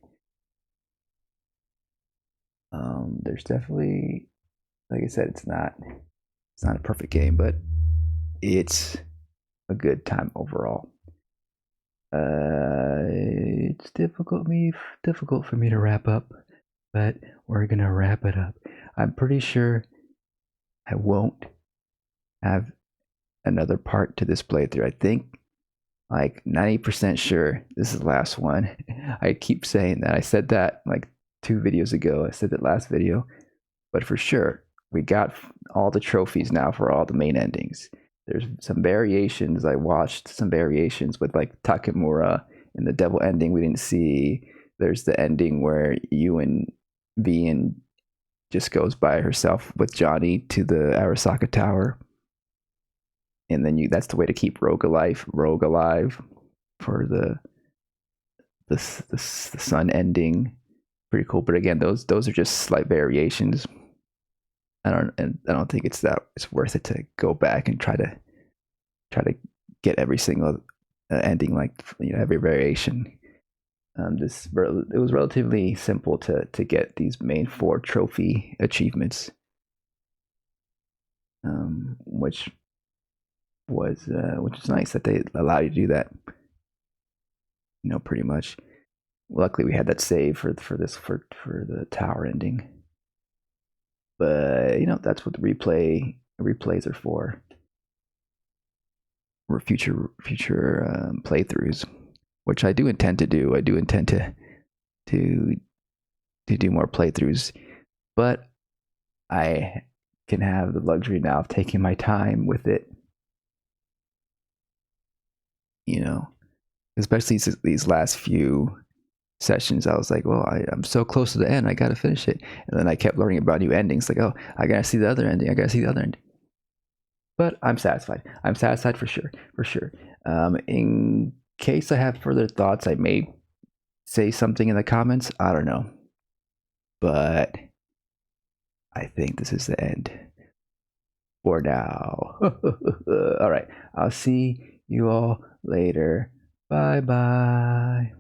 There's definitely, like I said, it's not a perfect game, but it's a good time overall. It's difficult for me to wrap up, but we're gonna wrap it up. I'm pretty sure I won't have another part to this playthrough. I think like 90% sure this is the last one. I keep saying that. I said that like 2 videos ago. I said that last video, but for sure we got all the trophies now for all the main endings. There's some variations. I watched some variations with like Takemura and the devil ending we didn't see. There's the ending where you and V and just goes by herself with Johnny to the Arasaka Tower, and then that's the way to keep Rogue alive for the sun ending. Pretty cool. But again, those are just slight variations. I don't think it's worth it to go back and try to get every single ending, like, you know, every variation. It was relatively simple to get these main 4 trophy achievements, which was nice that they allow you to do that. You know, pretty much. Luckily, we had that save for the tower ending. But you know, that's what the replays are for. Or future playthroughs, which I do intend to do. I do intend to do more playthroughs, but I can have the luxury now of taking my time with it. You know, especially these last few sessions, I was like, well, I'm so close to the end, I gotta finish it. And then I kept learning about new endings, like, oh, I gotta see the other ending, I gotta see the other ending. But I'm satisfied. I'm satisfied for sure, for sure. In case I have further thoughts, I may say something in the comments. I don't know. But I think this is the end for now. All right. I'll see you all later. Bye bye.